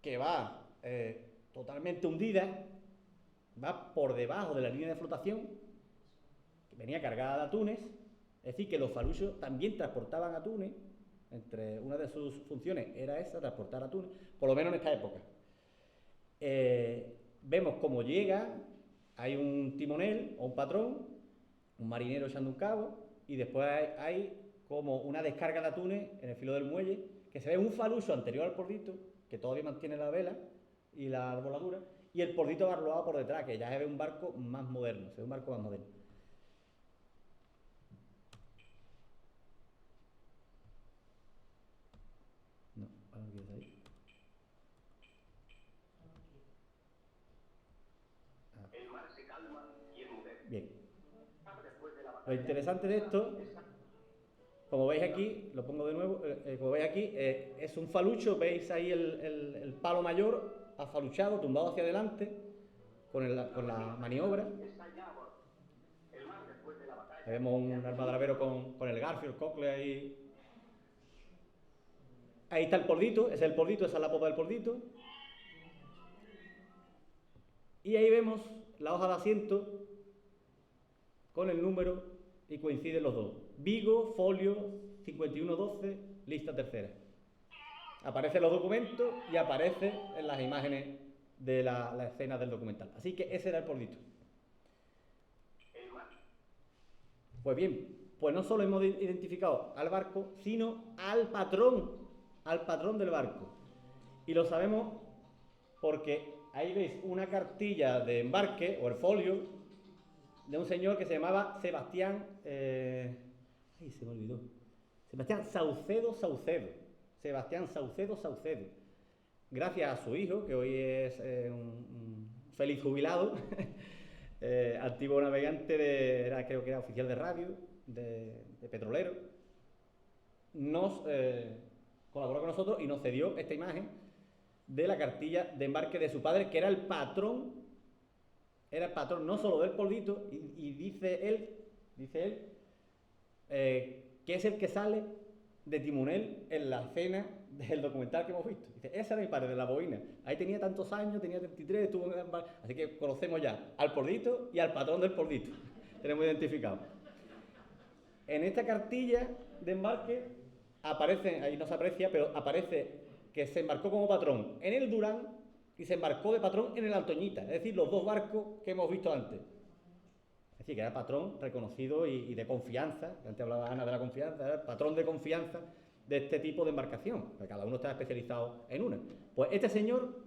que va totalmente hundida, va por debajo de la línea de flotación, que venía cargada de atunes, es decir, que los faluchos también transportaban atunes, entre una de sus funciones era esa, transportar atunes, por lo menos en esta época. Vemos cómo llega, hay un timonel o un patrón, un marinero echando un cabo, y después hay como una descarga de atunes en el filo del muelle, que se ve un falucho anterior al Poldito, que todavía mantiene la vela y la arboladura, y el Poldito barloado por detrás, que ya se ve un barco más moderno, se ve un barco más moderno. No, ahora no quieres ahí. El mar se calma y enmudece. Bien. Lo interesante de esto, como veis aquí, lo pongo de nuevo, como veis aquí, es un falucho, veis ahí el palo mayor afaluchado, tumbado hacia adelante, con la maniobra. Vemos un almadrabero con el garfio, el cocle ahí. Ahí está el Poldito, ese es el Poldito, esa es la popa del Poldito. Y ahí vemos la hoja de asiento con el número y coinciden los dos. Vigo, folio 5112, lista tercera. Aparecen los documentos y aparece en las imágenes de la escena del documental. Así que ese era el Poldito. Pues bien, pues no solo hemos identificado al barco, sino al patrón del barco. Y lo sabemos porque ahí veis una cartilla de embarque, o el folio, de un señor que se llamaba Sebastián... ay, se me olvidó. Sebastián Saucedo. Sebastián Saucedo. Gracias a su hijo, que hoy es un feliz jubilado, antiguo navegante, creo que era oficial de radio, de petrolero, nos colaboró con nosotros y nos cedió esta imagen de la cartilla de embarque de su padre, que era el patrón no solo del Poldito, y dice él que es el que sale de timonel en la escena del documental que hemos visto. Dice, ese era mi padre, de la boina. Ahí tenía tantos años, tenía 33, estuvo en el barco. Así que conocemos ya al Poldito y al patrón del Poldito. Tenemos identificado. En esta cartilla de embarque aparece, ahí no se aprecia, pero aparece que se embarcó como patrón en el Durán y se embarcó de patrón en el Antoñita, es decir, los dos barcos que hemos visto antes. Es decir, que era patrón reconocido y de confianza, antes hablaba Ana de la confianza, era el patrón de confianza de este tipo de embarcación, porque cada uno está especializado en una. Pues este señor,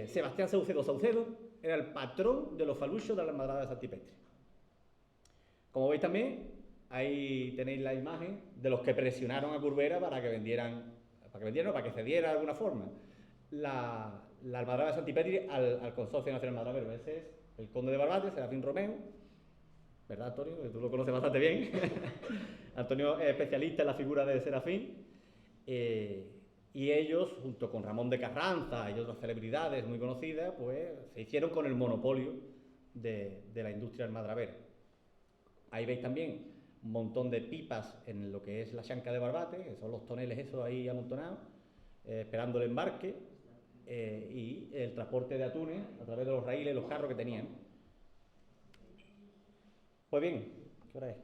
Sebastián Saucedo, era el patrón de los faluchos de la Almadraba de Santipetri. Como veis también, ahí tenéis la imagen de los que presionaron a Curbera para que cediera de alguna forma la Almadraba de Santipetri al Consorcio Nacional Madravero. Ese es el conde de Barbate, Serafín Romeo, ¿verdad, Antonio? Que tú lo conoces bastante bien. Antonio es especialista en la figura de Serafín. Y ellos, junto con Ramón de Carranza y otras celebridades muy conocidas, pues se hicieron con el monopolio de la industria almadravera. Ahí veis también un montón de pipas en lo que es la chanca de Barbate, que son los toneles esos ahí amontonados, esperando el embarque y el transporte de atunes a través de los raíles y los carros que tenían. Pues bien, ¿qué hora es?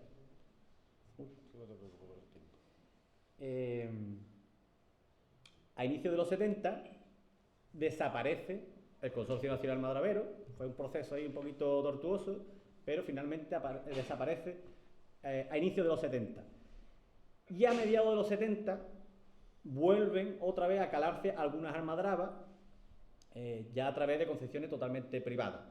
A inicio de los 70 desaparece el Consorcio Nacional Madravero. Fue un proceso ahí un poquito tortuoso, pero finalmente desaparece a inicio de los 70. Y a mediados de los 70 vuelven otra vez a calarse algunas almadrabas, ya a través de concesiones totalmente privadas.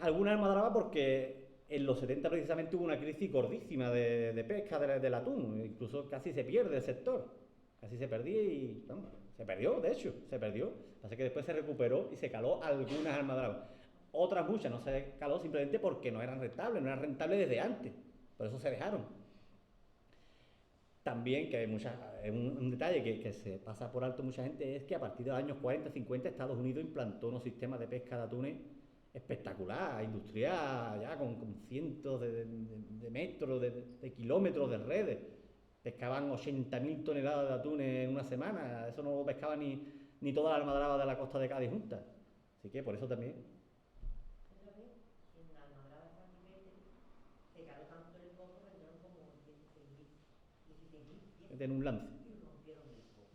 Algunas almadrabas porque en los 70 precisamente hubo una crisis gordísima de pesca del atún, incluso casi se pierde el sector, casi se perdía y vamos, se perdió, de hecho, se perdió. Así que después se recuperó y se caló algunas almadrabas. Otras muchas no se caló simplemente porque no eran rentables desde antes, por eso se dejaron. También, que hay un detalle que se pasa por alto mucha gente, es que a partir de los años 40-50 Estados Unidos implantó unos sistemas de pesca de atunes espectacular, industrial, ya con cientos de metros, de kilómetros de redes. Pescaban 80.000 toneladas de atunes en una semana, eso no lo pescaba ni toda la almadraba de la costa de Cádiz juntas. Así que por eso también. En un lance.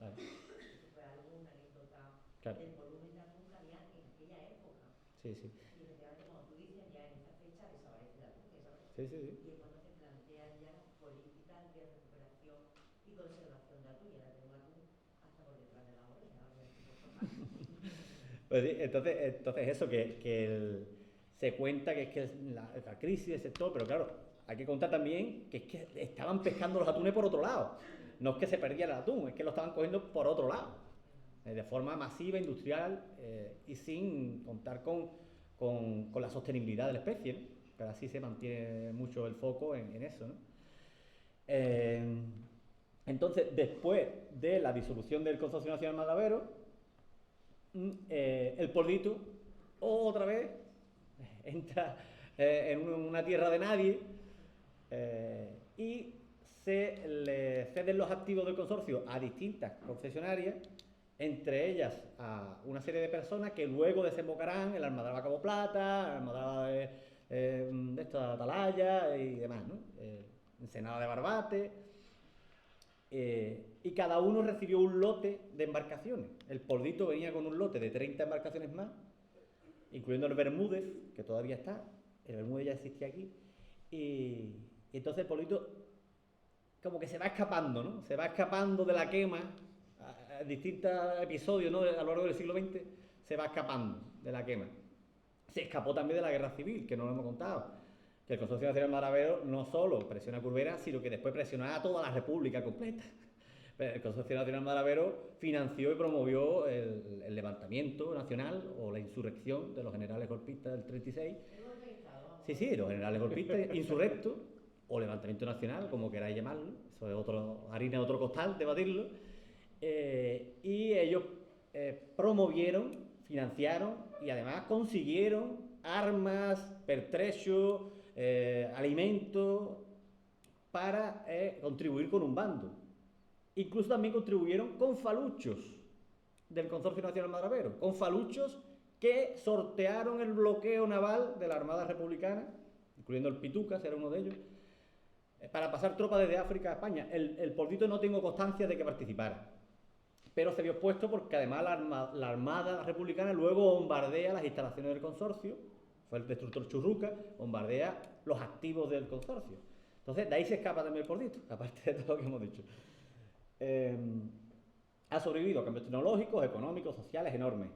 Vale. Fue alguna anécdota Claro. del volumen de atún que había en aquella época. Sí, sí. Y efectivamente, como tú dices, ya en esa fecha desaparece el atún, ¿sabes? Sí, sí, sí. Y es cuando se plantean ya políticas de recuperación y conservación de atún. Y ahora tenemos atún hasta por detrás de la oreja. Pues sí, entonces eso, se cuenta que es que la crisis del sector, pero claro, hay que contar también que es que estaban pescando los atunes por otro lado. No es que se perdiera el atún, es que lo estaban cogiendo por otro lado, de forma masiva, industrial, y sin contar con la sostenibilidad de la especie, ¿no? Pero así se mantiene mucho el foco en eso, ¿no? Entonces, después de la disolución del Consorcio Nacional Madravero, el Poldito otra vez entra en una tierra de nadie y se le ceden los activos del consorcio a distintas concesionarias, entre ellas a una serie de personas que luego desembocarán en la Almadraba Cabo Plata, la Almadraba de esta Atalaya y demás, ¿no? Ensenada de Barbate. y cada uno recibió un lote de embarcaciones. El Poldito venía con un lote de 30 embarcaciones más, incluyendo el Bermúdez, que todavía está. El Bermúdez ya existía aquí. Y entonces el Poldito como que se va escapando, ¿no? Se va escapando de la quema a distintos episodios, ¿no? A lo largo del siglo XX se va escapando de la quema. Se escapó también de la guerra civil, que no lo hemos contado. Que el Consorcio Nacional Madravero no solo presiona a Curbera, sino que después presionó a toda la República completa. El Consorcio Nacional Madravero financió y promovió el levantamiento nacional o la insurrección de los generales golpistas del 36. Sí, los generales golpistas, insurrectos o levantamiento nacional, como queráis llamarlo. Eso es harina de otro costal, debatirlo. Y ellos promovieron, financiaron y además consiguieron armas, pertrechos, alimentos para contribuir con un bando. Incluso también contribuyeron con faluchos del Consorcio Nacional Madravero, con faluchos que sortearon el bloqueo naval de la Armada Republicana, incluyendo el Pitucas, era uno de ellos, para pasar tropas desde África a España. El Poldito no tengo constancia de que participara, pero se vio expuesto porque además la Armada Republicana luego bombardea las instalaciones del consorcio, fue el destructor Churruca, bombardea los activos del consorcio. Entonces, de ahí se escapa también el Poldito, aparte de todo lo que hemos dicho. Ha sobrevivido a cambios tecnológicos, económicos, sociales enormes.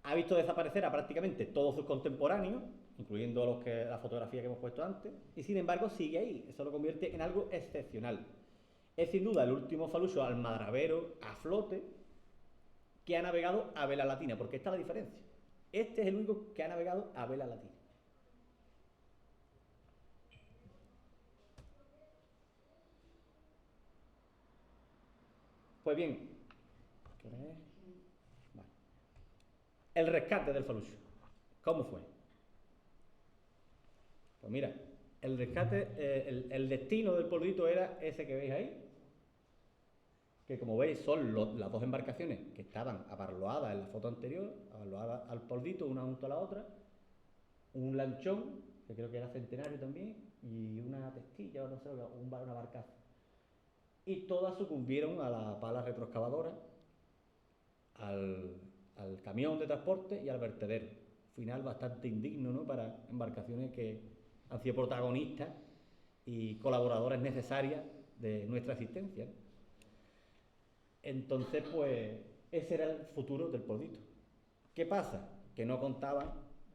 Ha visto desaparecer a prácticamente todos sus contemporáneos, incluyendo la fotografía que hemos puesto antes, y sin embargo sigue ahí. Eso lo convierte en algo excepcional. Es sin duda el último falucho almadravero a flote que ha navegado a vela latina, porque esta es la diferencia. Este es el único que ha navegado a vela latina. Pues bien, ¿qué hora es? Vale. El rescate del falucho, ¿cómo fue? Pues mira, el rescate, el destino del Poldito era ese que veis ahí, que como veis son las dos embarcaciones que estaban aparloadas en la foto anterior, aparloadas al Poldito, una junto a la otra, un lanchón, que creo que era centenario también, y una testilla, o no sé, una barcaza. Y todas sucumbieron a la pala retroexcavadora, al camión de transporte y al vertedero. Final bastante indigno, ¿no?, para embarcaciones que han sido protagonistas y colaboradoras necesarias de nuestra existencia, ¿no? Entonces, pues, ese era el futuro del Poldito. ¿Qué pasa? Que no contaban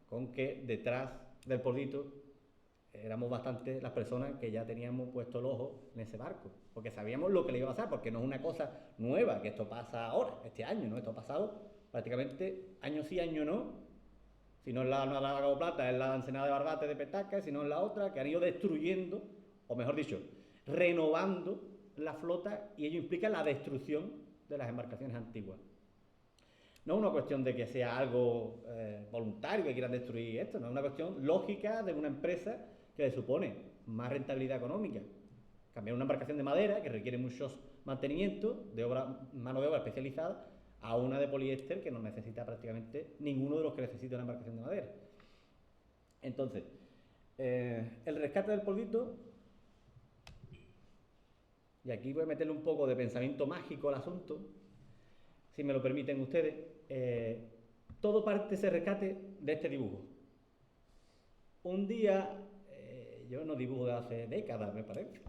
con que detrás del Poldito éramos bastante las personas que ya teníamos puesto el ojo en ese barco, porque sabíamos lo que le iba a pasar, porque no es una cosa nueva, que esto pasa ahora, este año, ¿no? Esto ha pasado prácticamente año sí, año no. Si no es la Lago Plata, es la Ensenada de Barbate de Petaca, si no es la otra, que han ido destruyendo, o mejor dicho, renovando la flota, y ello implica la destrucción de las embarcaciones antiguas. No es una cuestión de que sea algo voluntario, que quieran destruir esto, no es una cuestión lógica de una empresa que le supone más rentabilidad económica. Cambiar una embarcación de madera, que requiere muchos mantenimientos, mano de obra especializada, a una de poliéster que no necesita prácticamente ninguno de los que necesita una embarcación de madera. Entonces, el rescate del Poldito, y aquí voy a meterle un poco de pensamiento mágico al asunto, si me lo permiten ustedes. Todo parte ese rescate de este dibujo. Un día, yo no dibujo de hace décadas, me parece,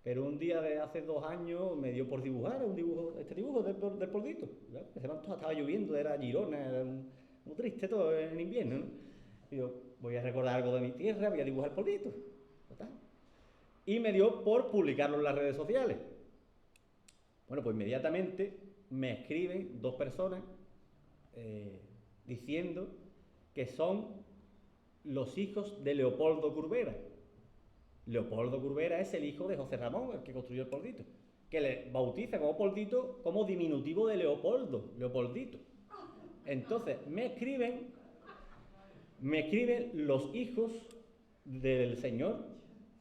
pero un día de hace 2 años me dio por dibujar este dibujo del Poldito. Estaba lloviendo, era Girona, era muy triste todo en invierno, ¿no? Y yo, voy a recordar algo de mi tierra, voy a dibujar el Poldito. Y me dio por publicarlo en las redes sociales. Bueno, pues inmediatamente me escriben 2 personas diciendo que son los hijos de Leopoldo Curbera. Leopoldo Curbera es el hijo de José Ramón, el que construyó el Poldito, que le bautiza como Poldito como diminutivo de Leopoldo, Leopoldito. Entonces me escriben los hijos del señor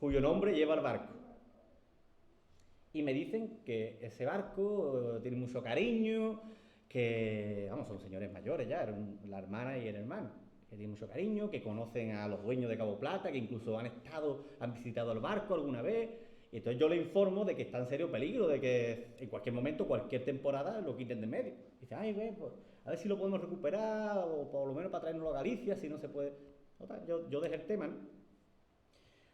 cuyo nombre lleva el barco. Y me dicen que ese barco tiene mucho cariño, que, vamos, son señores mayores ya, eran la hermana y el hermano, que tienen mucho cariño, que conocen a los dueños de Cabo Plata, que incluso han visitado el barco alguna vez, Y entonces yo le informo de que está en serio peligro, de que en cualquier momento, cualquier temporada, lo quiten de en medio. Y dice, ay, ve, pues, a ver si lo podemos recuperar, o por lo menos para traernos a Galicia, si no se puede. Total, yo dejé el tema, ¿no?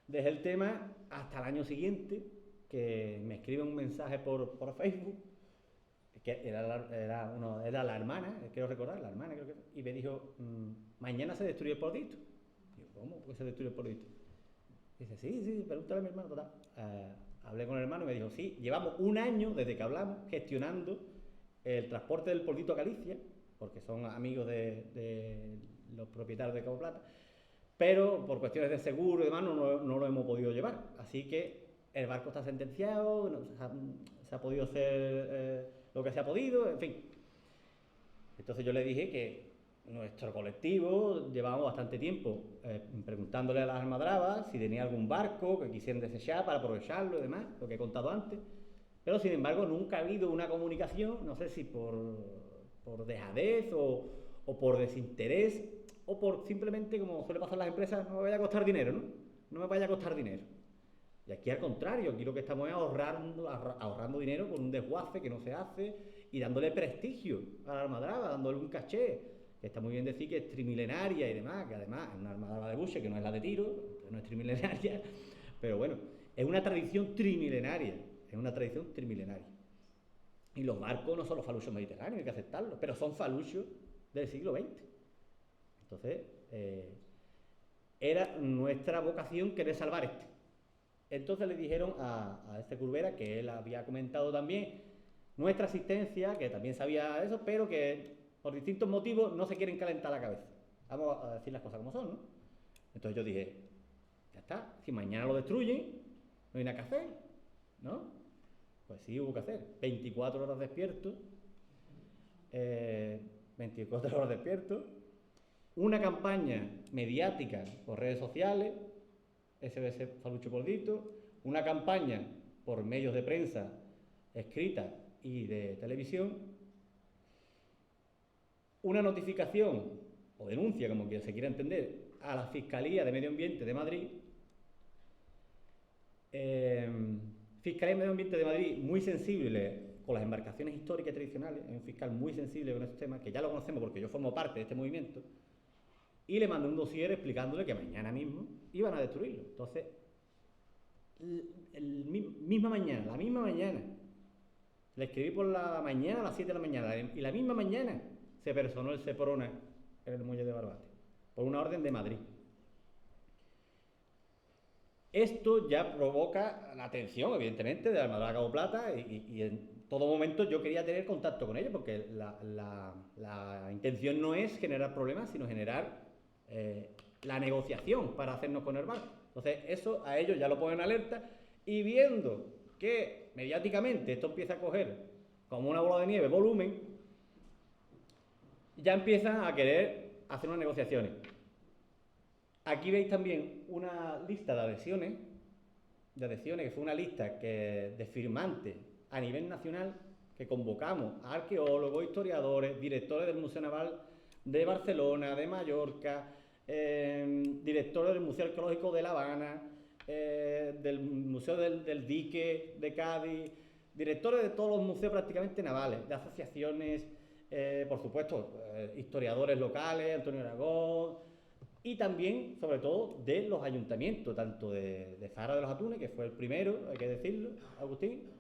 Dejé el tema hasta el año siguiente, que me escribe un mensaje por Facebook, que era la hermana, quiero recordar, la hermana creo que, y me dijo, mañana se destruye el poldito. Digo, ¿cómo? ¿Por qué se destruye el poldito? Dice, sí, pregúntale a mi hermano, total. Hablé con el hermano y me dijo, sí, llevamos un año desde que hablamos gestionando el transporte del poldito a Galicia, porque son amigos de los propietarios de Cabo Plata, pero por cuestiones de seguro y demás no lo hemos podido llevar. Así que el barco está sentenciado, se ha podido hacer lo que se ha podido, en fin. Entonces yo le dije que nuestro colectivo llevábamos bastante tiempo preguntándole a las almadrabas si tenía algún barco que quisieran desechar para aprovecharlo y demás, lo que he contado antes. Pero sin embargo nunca ha habido una comunicación, no sé si por dejadez o por desinterés o por simplemente, como suele pasar en las empresas, no me vaya a costar dinero, ¿no? No me vaya a costar dinero. Y aquí al contrario, aquí lo que estamos es ahorrando dinero con un desguace que no se hace y dándole prestigio a la almadraba, dándole un caché. Que está muy bien decir que es trimilenaria y demás, que además es una almadraba de buche que no es la de tiro, no es trimilenaria, pero bueno, es una tradición trimilenaria, Y los barcos no son los faluchos mediterráneos, hay que aceptarlo, pero son faluchos del siglo XX. Entonces, era nuestra vocación querer salvar este. Entonces le dijeron a este Curbera, que él había comentado también nuestra asistencia, que también sabía eso, pero que por distintos motivos no se quieren calentar la cabeza. Vamos a decir las cosas como son, ¿no? Entonces yo dije, ya está, si mañana lo destruyen, no hay nada que hacer, ¿no? Pues sí, hubo que hacer. 24 horas despierto, 24 horas despierto, una campaña mediática por redes sociales, SOS Falucho Poldito, una campaña por medios de prensa escrita y de televisión, una notificación o denuncia, como que se quiera entender, a la Fiscalía de Medio Ambiente de Madrid. Fiscalía de Medio Ambiente de Madrid muy sensible con las embarcaciones históricas y tradicionales, es un fiscal muy sensible con estos temas, que ya lo conocemos porque yo formo parte de este movimiento, y le mandé un dossier explicándole que mañana mismo iban a destruirlo. Entonces, la misma mañana, le escribí por la mañana a las 7 de la mañana, y la misma mañana se personó el Seprona en el muelle de Barbate, por una orden de Madrid. Esto ya provoca la atención, evidentemente, de la Almadraba Cabo Plata, y en todo momento yo quería tener contacto con ellos, porque la intención no es generar problemas, sino generar la negociación para hacernos con el barco. Entonces eso a ellos ya lo ponen en alerta, y viendo que mediáticamente esto empieza a coger como una bola de nieve volumen, ya empiezan a querer hacer unas negociaciones. Aquí veis también una lista de adhesiones, que fue una lista de firmantes a nivel nacional, que convocamos a arqueólogos, historiadores, directores del Museo Naval de Barcelona, de Mallorca, directores del Museo Arqueológico de La Habana, del Museo del Dique de Cádiz, directores de todos los museos prácticamente navales, de asociaciones, por supuesto, historiadores locales, Antonio Aragón, y también, sobre todo, de los ayuntamientos, tanto de Zahara de los Atunes, que fue el primero, hay que decirlo, Agustín,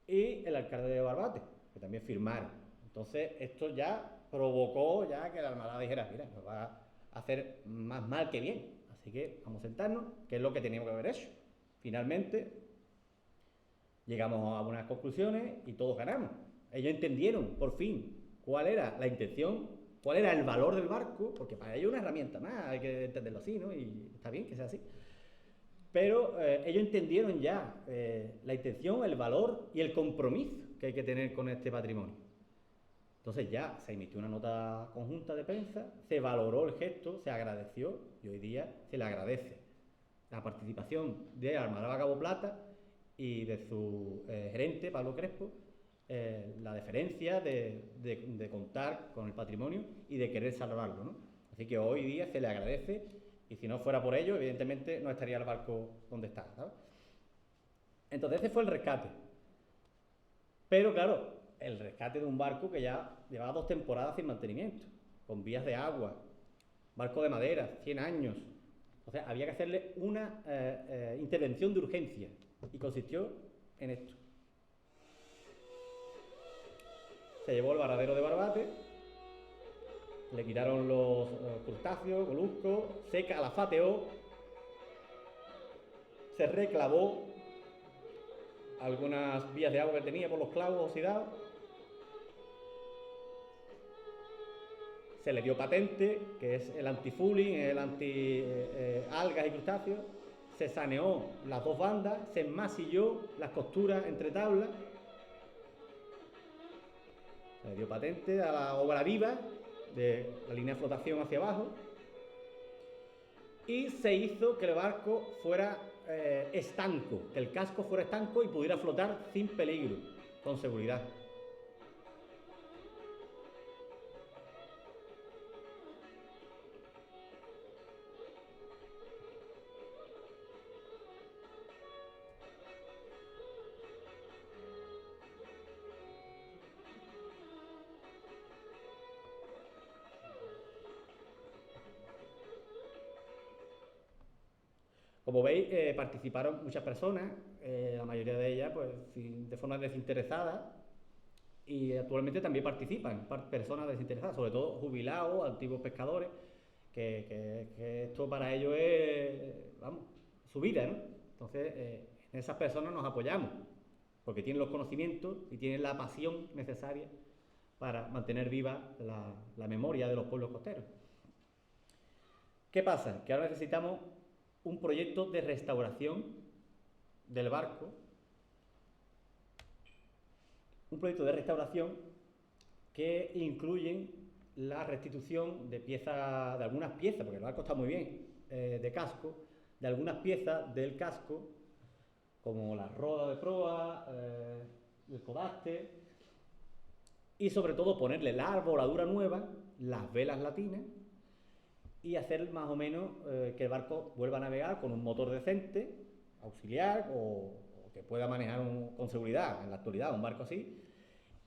y el alcalde de Barbate, que también firmaron. Entonces, esto ya provocó ya que la Almadraba dijera, mira, nos va a hacer más mal que bien, así que vamos a sentarnos, que es lo que teníamos que haber hecho. Finalmente, llegamos a buenas conclusiones y todos ganamos. Ellos entendieron, por fin, cuál era la intención, cuál era el valor del barco, porque para ellos es una herramienta más, hay que entenderlo así, ¿no? Y está bien que sea así. Pero ellos entendieron ya la intención, el valor y el compromiso que hay que tener con este patrimonio. Entonces ya se emitió una nota conjunta de prensa, se valoró el gesto, se agradeció, y hoy día se le agradece la participación de Almadraba Cabo Plata y de su gerente, Pablo Crespo, la deferencia de contar con el patrimonio y de querer salvarlo, ¿no? Así que hoy día se le agradece, y si no fuera por ello, evidentemente no estaría el barco donde está, ¿sabes? Entonces ese fue el rescate. Pero claro, el rescate de un barco que ya llevaba 2 temporadas sin mantenimiento, con vías de agua, barco de madera, 100 años. O sea, había que hacerle una intervención de urgencia y consistió en esto. Se llevó el varadero de Barbate, le quitaron los crustáceos, moluscos, se calafateó, se reclavó algunas vías de agua que tenía por los clavos oxidados, se le dio patente, que es el anti-fulling, el anti-algas y crustáceos, se saneó las 2 bandas, se enmasilló las costuras entre tablas, se le dio patente a la obra viva de la línea de flotación hacia abajo y se hizo que el barco fuera estanco, que el casco fuera estanco y pudiera flotar sin peligro, con seguridad. Como veis, participaron muchas personas, la mayoría de ellas pues, de forma desinteresada, y actualmente también participan personas desinteresadas, sobre todo jubilados, antiguos pescadores, que esto para ellos es, vamos, su vida, ¿no? Entonces, en esas personas nos apoyamos, porque tienen los conocimientos y tienen la pasión necesaria para mantener viva la memoria de los pueblos costeros. ¿Qué pasa? Que ahora necesitamos un proyecto de restauración del barco, un proyecto de restauración que incluye la restitución de piezas, de algunas piezas, porque el barco está muy bien, de casco, de algunas piezas del casco, como la roda de proa, el codaste, y sobre todo ponerle la arboladura nueva, las velas latinas, y hacer más o menos que el barco vuelva a navegar con un motor decente, auxiliar, o que pueda manejar con seguridad en la actualidad un barco así,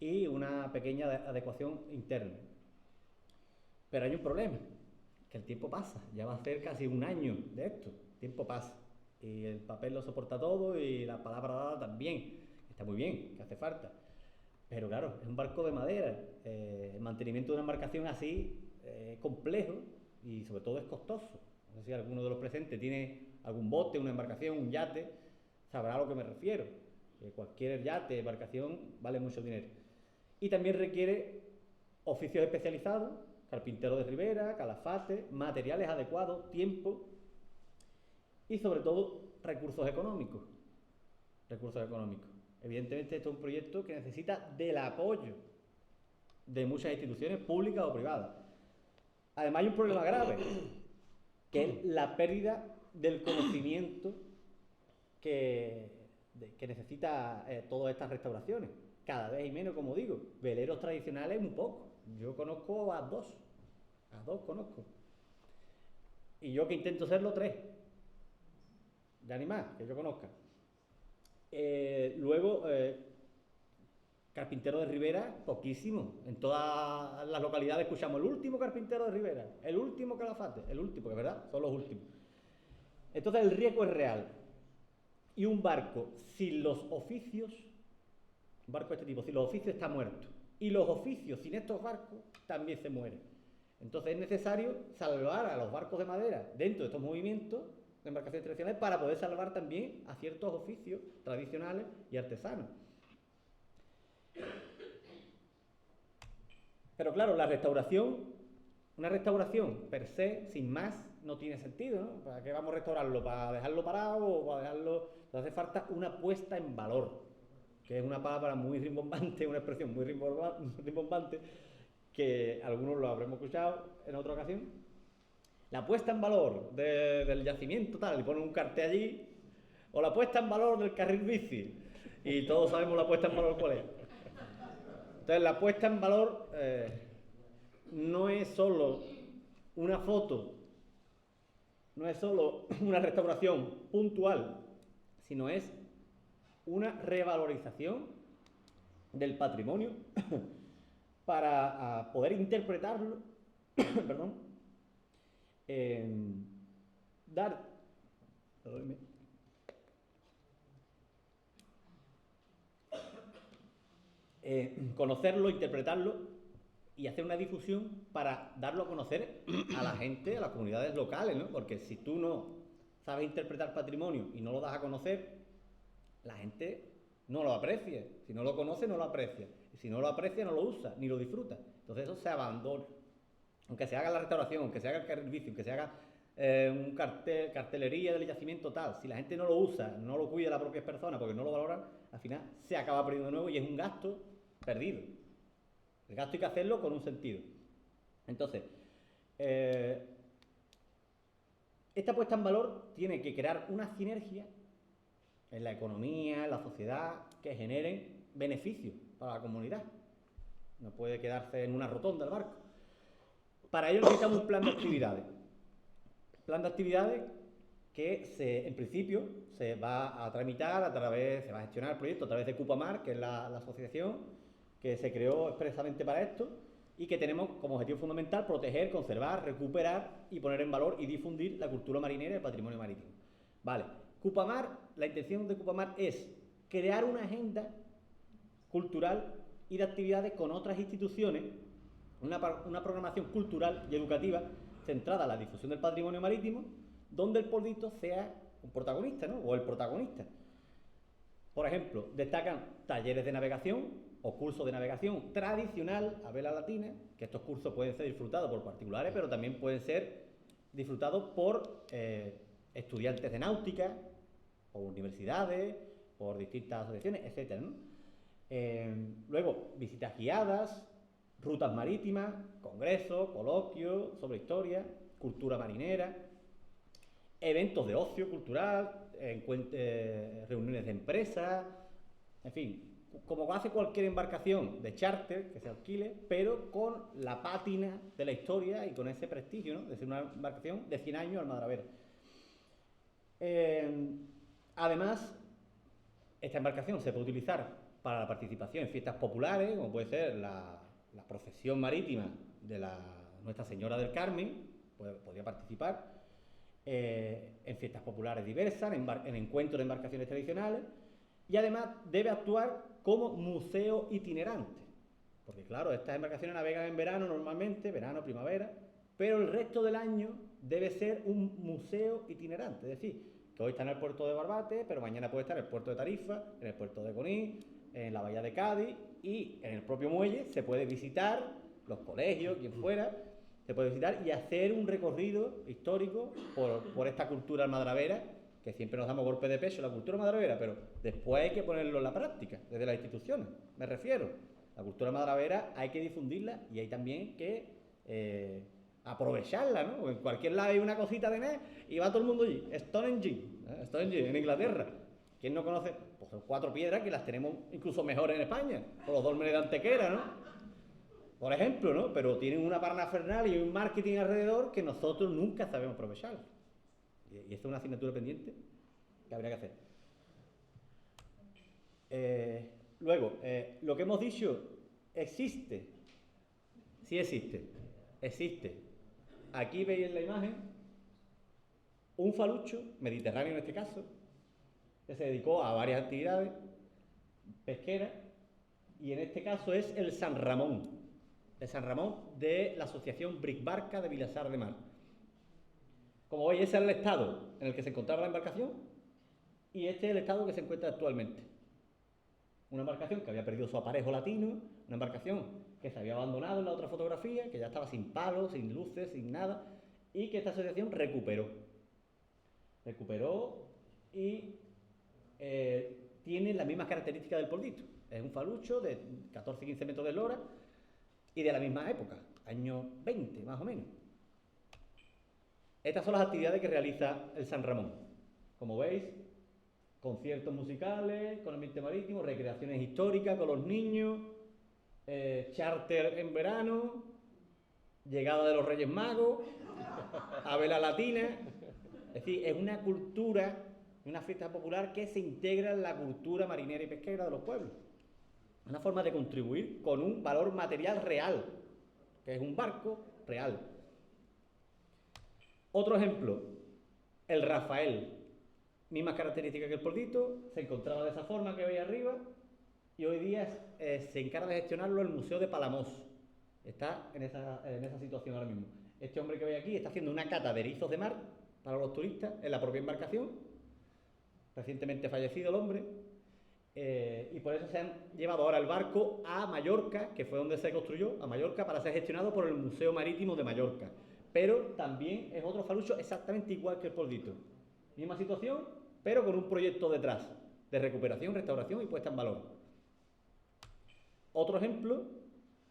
y una pequeña adecuación interna. Pero hay un problema, que el tiempo pasa, ya va a ser casi un año de esto, el tiempo pasa, y el papel lo soporta todo y la palabra dada también, está muy bien, que hace falta. Pero claro, es un barco de madera, el mantenimiento de una embarcación así es complejo, y sobre todo es costoso. No sé si alguno de los presentes tiene algún bote, una embarcación, un yate, sabrá a lo que me refiero. Cualquier yate, embarcación, vale mucho dinero. Y también requiere oficios especializados, carpintero de ribera, calafate, materiales adecuados, tiempo y sobre todo recursos económicos. Evidentemente esto es un proyecto que necesita del apoyo de muchas instituciones públicas o privadas. Además hay un problema grave, que es la pérdida del conocimiento que necesita todas estas restauraciones. Cada vez hay menos, como digo, veleros tradicionales muy pocos. Yo conozco a dos conozco. Y yo que intento serlo, 3. Ya ni más, que yo conozca. Luego, carpintero de ribera, poquísimo. En todas las localidades escuchamos el último carpintero de ribera, el último calafate, el último, que es verdad, son los últimos. Entonces el riesgo es real. Y un barco sin los oficios, un barco de este tipo, sin los oficios está muerto. Y los oficios sin estos barcos también se mueren. Entonces es necesario salvar a los barcos de madera dentro de estos movimientos de embarcaciones tradicionales para poder salvar también a ciertos oficios tradicionales y artesanos. Pero claro, una restauración per se, sin más, no tiene sentido, ¿no? ¿Para qué vamos a restaurarlo? ¿Para dejarlo parado o para dejarlo...? Entonces hace falta una puesta en valor, que es una palabra muy rimbombante, una expresión muy rimbombante, que algunos lo habremos escuchado en otra ocasión. La puesta en valor del yacimiento tal, y ponen un cartel allí, o la puesta en valor del carril bici, y todos sabemos la puesta en valor cuál es. Entonces la puesta en valor no es solo una foto, no es solo una restauración puntual, sino es una revalorización del patrimonio para poder interpretarlo, perdón, dar, conocerlo, interpretarlo y hacer una difusión para darlo a conocer a la gente, a las comunidades locales, ¿no? Porque si tú no sabes interpretar patrimonio y no lo das a conocer, la gente no lo aprecia. Si no lo conoce, no lo aprecia. Y si no lo aprecia, no lo usa, ni lo disfruta. Entonces eso se abandona. Aunque se haga la restauración, aunque se haga el servicio, aunque se haga un cartelería del yacimiento tal, si la gente no lo usa, no lo cuida la propia persona porque no lo valoran, al final se acaba perdiendo de nuevo y es un gasto perdido. El gasto hay que hacerlo con un sentido. Entonces, esta puesta en valor tiene que crear una sinergia en la economía, en la sociedad, que generen beneficios para la comunidad. No puede quedarse en una rotonda el barco. Para ello necesitamos un plan de actividades. Plan de actividades que en principio se va a tramitar se va a gestionar el proyecto a través de Cupamar, que es la asociación que se creó expresamente para esto y que tenemos como objetivo fundamental proteger, conservar, recuperar y poner en valor y difundir la cultura marinera y el patrimonio marítimo. Vale, Cupamar, la intención de Cupamar es crear una agenda cultural y de actividades con otras instituciones, una programación cultural y educativa centrada en la difusión del patrimonio marítimo, donde el Poldito sea un protagonista, ¿no? O el protagonista. Por ejemplo, destacan talleres de navegación o cursos de navegación tradicional a vela latina, que estos cursos pueden ser disfrutados por particulares, pero también pueden ser disfrutados por estudiantes de náutica, por universidades, por distintas asociaciones, etc., ¿no? Luego, visitas guiadas, rutas marítimas, congresos, coloquios sobre historia, cultura marinera, eventos de ocio cultural, reuniones de empresas, en fin, como hace cualquier embarcación de charter que se alquile, pero con la pátina de la historia y con ese prestigio, ¿no? De ser una embarcación de 100 años almadravera. Además, esta embarcación se puede utilizar para la participación en fiestas populares, como puede ser la procesión marítima de Nuestra Señora del Carmen, podría participar en fiestas populares diversas, en encuentros de embarcaciones tradicionales, y además debe actuar como museo itinerante, porque claro, estas embarcaciones navegan en verano normalmente, verano, primavera, pero el resto del año debe ser un museo itinerante, es decir, que hoy está en el puerto de Barbate, pero mañana puede estar en el puerto de Tarifa, en el puerto de Conil, en la bahía de Cádiz, y en el propio muelle se puede visitar, los colegios, quien fuera, se puede visitar y hacer un recorrido histórico por esta cultura almadravera, que siempre nos damos golpes de pecho, la cultura almadravera, pero después hay que ponerlo en la práctica, desde las instituciones, me refiero. La cultura almadravera hay que difundirla y hay también que aprovecharla, ¿no? Porque en cualquier lado hay una cosita de NES y va todo el mundo allí. Stonehenge, en Inglaterra. ¿Quién no conoce? Pues son 4 piedras que las tenemos incluso mejores en España, con los dólmenes de Antequera, ¿no? Por ejemplo, ¿no? Pero tienen una parafernalia y un marketing alrededor que nosotros nunca sabemos aprovechar. Y esto es una asignatura pendiente que habría que hacer. Luego, lo que hemos dicho, existe. Sí existe. Existe. Aquí veis en la imagen un falucho, mediterráneo en este caso, que se dedicó a varias actividades pesqueras, y en este caso es el San Ramón de la asociación Bricbarca de Vilassar de Mar. Como veis, ese es el estado en el que se encontraba la embarcación y este es el estado que se encuentra actualmente. Una embarcación que había perdido su aparejo latino, una embarcación que se había abandonado en la otra fotografía, que ya estaba sin palos, sin luces, sin nada, y que esta asociación recuperó y tiene las mismas características del Poldito. Es un falucho de 14-15 metros de eslora y de la misma época, año 20 más o menos. Estas son las actividades que realiza el San Ramón. Como veis, conciertos musicales con ambiente marítimo, recreaciones históricas con los niños, charter en verano, llegada de los Reyes Magos, a vela latina. Es decir, es una cultura una fiesta popular que se integra en la cultura marinera y pesquera de los pueblos. Una forma de contribuir con un valor material real, que es un barco real. Otro ejemplo, el Rafael. Mismas características que el Poldito, se encontraba de esa forma que veis arriba y hoy día se encarga de gestionarlo el Museo de Palamós. Está en esa situación ahora mismo. Este hombre que veis aquí está haciendo una cata de erizos de mar para los turistas en la propia embarcación. Recientemente fallecido el hombre. Y por eso se han llevado ahora el barco a Mallorca, que fue donde se construyó, a Mallorca, para ser gestionado por el Museo Marítimo de Mallorca. Pero también es otro falucho exactamente igual que el Poldito. Misma situación, pero con un proyecto detrás, de recuperación, restauración y puesta en valor. Otro ejemplo,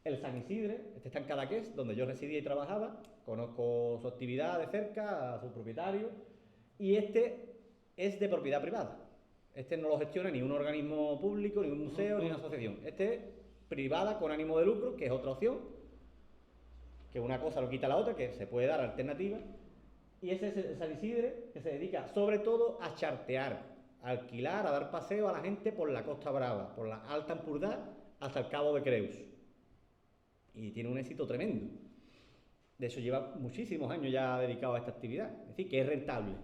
el San Isidre, este está en Cadaqués, donde yo residía y trabajaba, conozco su actividad de cerca, a su propietario, y este es de propiedad privada. Este no lo gestiona ni un organismo público, ni un museo, ni una asociación. Este es privada con ánimo de lucro, que es otra opción, que una cosa lo quita la otra, que se puede dar alternativa. Y ese es el San Isidre, que se dedica sobre todo a chartear, a alquilar, a dar paseo a la gente por la Costa Brava, por la Alta Empordà hasta el Cabo de Creus. Y tiene un éxito tremendo. De hecho, lleva muchísimos años ya dedicado a esta actividad. Es decir, que es rentable.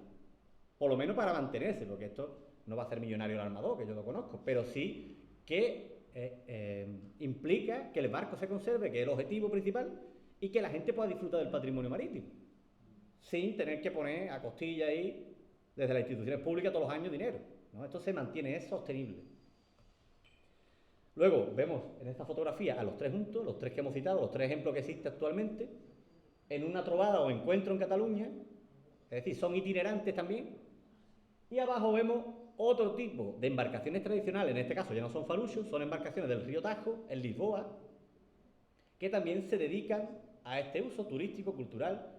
Por lo menos para mantenerse, porque esto no va a hacer millonario el armador, que yo lo conozco, pero sí que implica que el barco se conserve, que es el objetivo principal, y que la gente pueda disfrutar del patrimonio marítimo, sin tener que poner a costilla ahí, desde las instituciones públicas, todos los años dinero, ¿no? Esto se mantiene, es sostenible. Luego vemos en esta fotografía a los tres juntos, los tres que hemos citado, los tres ejemplos que existen actualmente, en una trovada o encuentro en Cataluña, es decir, son itinerantes también. Y abajo vemos otro tipo de embarcaciones tradicionales, en este caso ya no son faluchos, son embarcaciones del río Tajo, en Lisboa, que también se dedican a este uso turístico, cultural,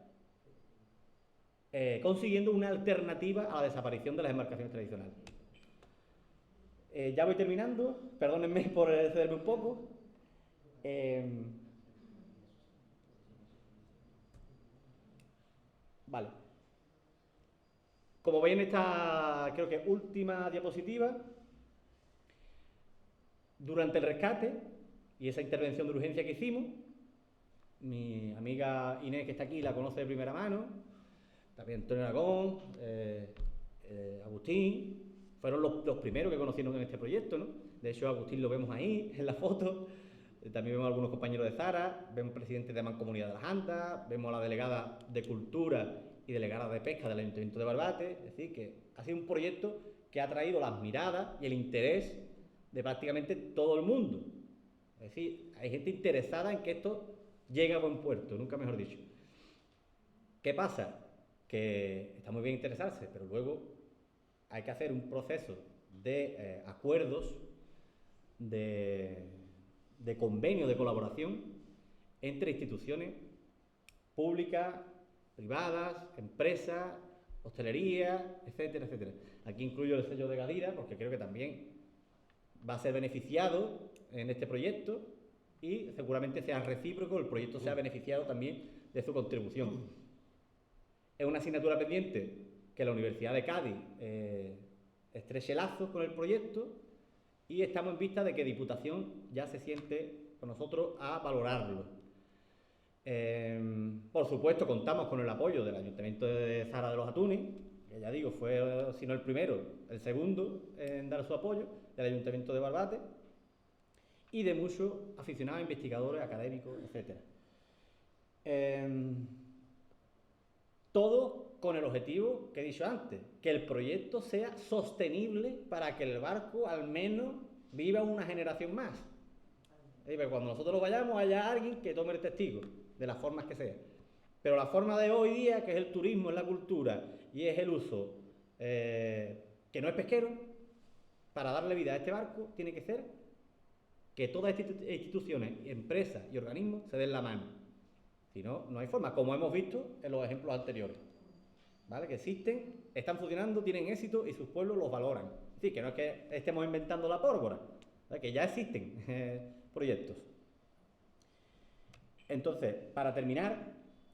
consiguiendo una alternativa a la desaparición de las embarcaciones tradicionales. Ya voy terminando, perdónenme por excederme un poco. Vale. Como veis en esta, creo que última diapositiva, durante el rescate y esa intervención de urgencia que hicimos, mi amiga Inés, que está aquí, la conoce de primera mano, también Antonio Aragón, Agustín, fueron los primeros que conocieron en este proyecto, ¿no? De hecho, Agustín lo vemos ahí, en la foto. También vemos a algunos compañeros de Zara, vemos presidente de Mancomunidad de las Andas, vemos a la delegada de Cultura y delegada de Pesca del Ayuntamiento de Barbate. Es decir, que ha sido un proyecto que ha traído las miradas y el interés de prácticamente todo el mundo. Es decir, hay gente interesada en que esto llegue a buen puerto, nunca mejor dicho. ¿Qué pasa? Que está muy bien interesarse, pero luego hay que hacer un proceso de acuerdos, de convenio de colaboración entre instituciones públicas, privadas, empresas, hostelería, etcétera, etcétera. Aquí incluyo el sello de Gadira, porque creo que también va a ser beneficiado en este proyecto y seguramente sea recíproco, el proyecto sea beneficiado también de su contribución. Es una asignatura pendiente que la Universidad de Cádiz estreche lazos con el proyecto y estamos en vista de que Diputación ya se siente con nosotros a valorarlo. Por supuesto, contamos con el apoyo del Ayuntamiento de Zara de los Atunes, que ya digo, fue, si no el primero, el segundo en dar su apoyo, del Ayuntamiento de Barbate, y de muchos aficionados, investigadores, académicos, etc. Todo con el objetivo que he dicho antes, que el proyecto sea sostenible para que el barco al menos viva una generación más. Es decir, cuando nosotros vayamos haya alguien que tome el testigo, de las formas que sea. Pero la forma de hoy día, que es el turismo, es la cultura y es el uso que no es pesquero, para darle vida a este barco tiene que ser que todas estas instituciones, empresas y organismos se den la mano. Si no, no hay forma, como hemos visto en los ejemplos anteriores. ¿Vale? Que existen, están funcionando, tienen éxito y sus pueblos los valoran. Es decir, que no es que estemos inventando la pólvora, ¿vale? Que ya existen proyectos. Entonces, para terminar,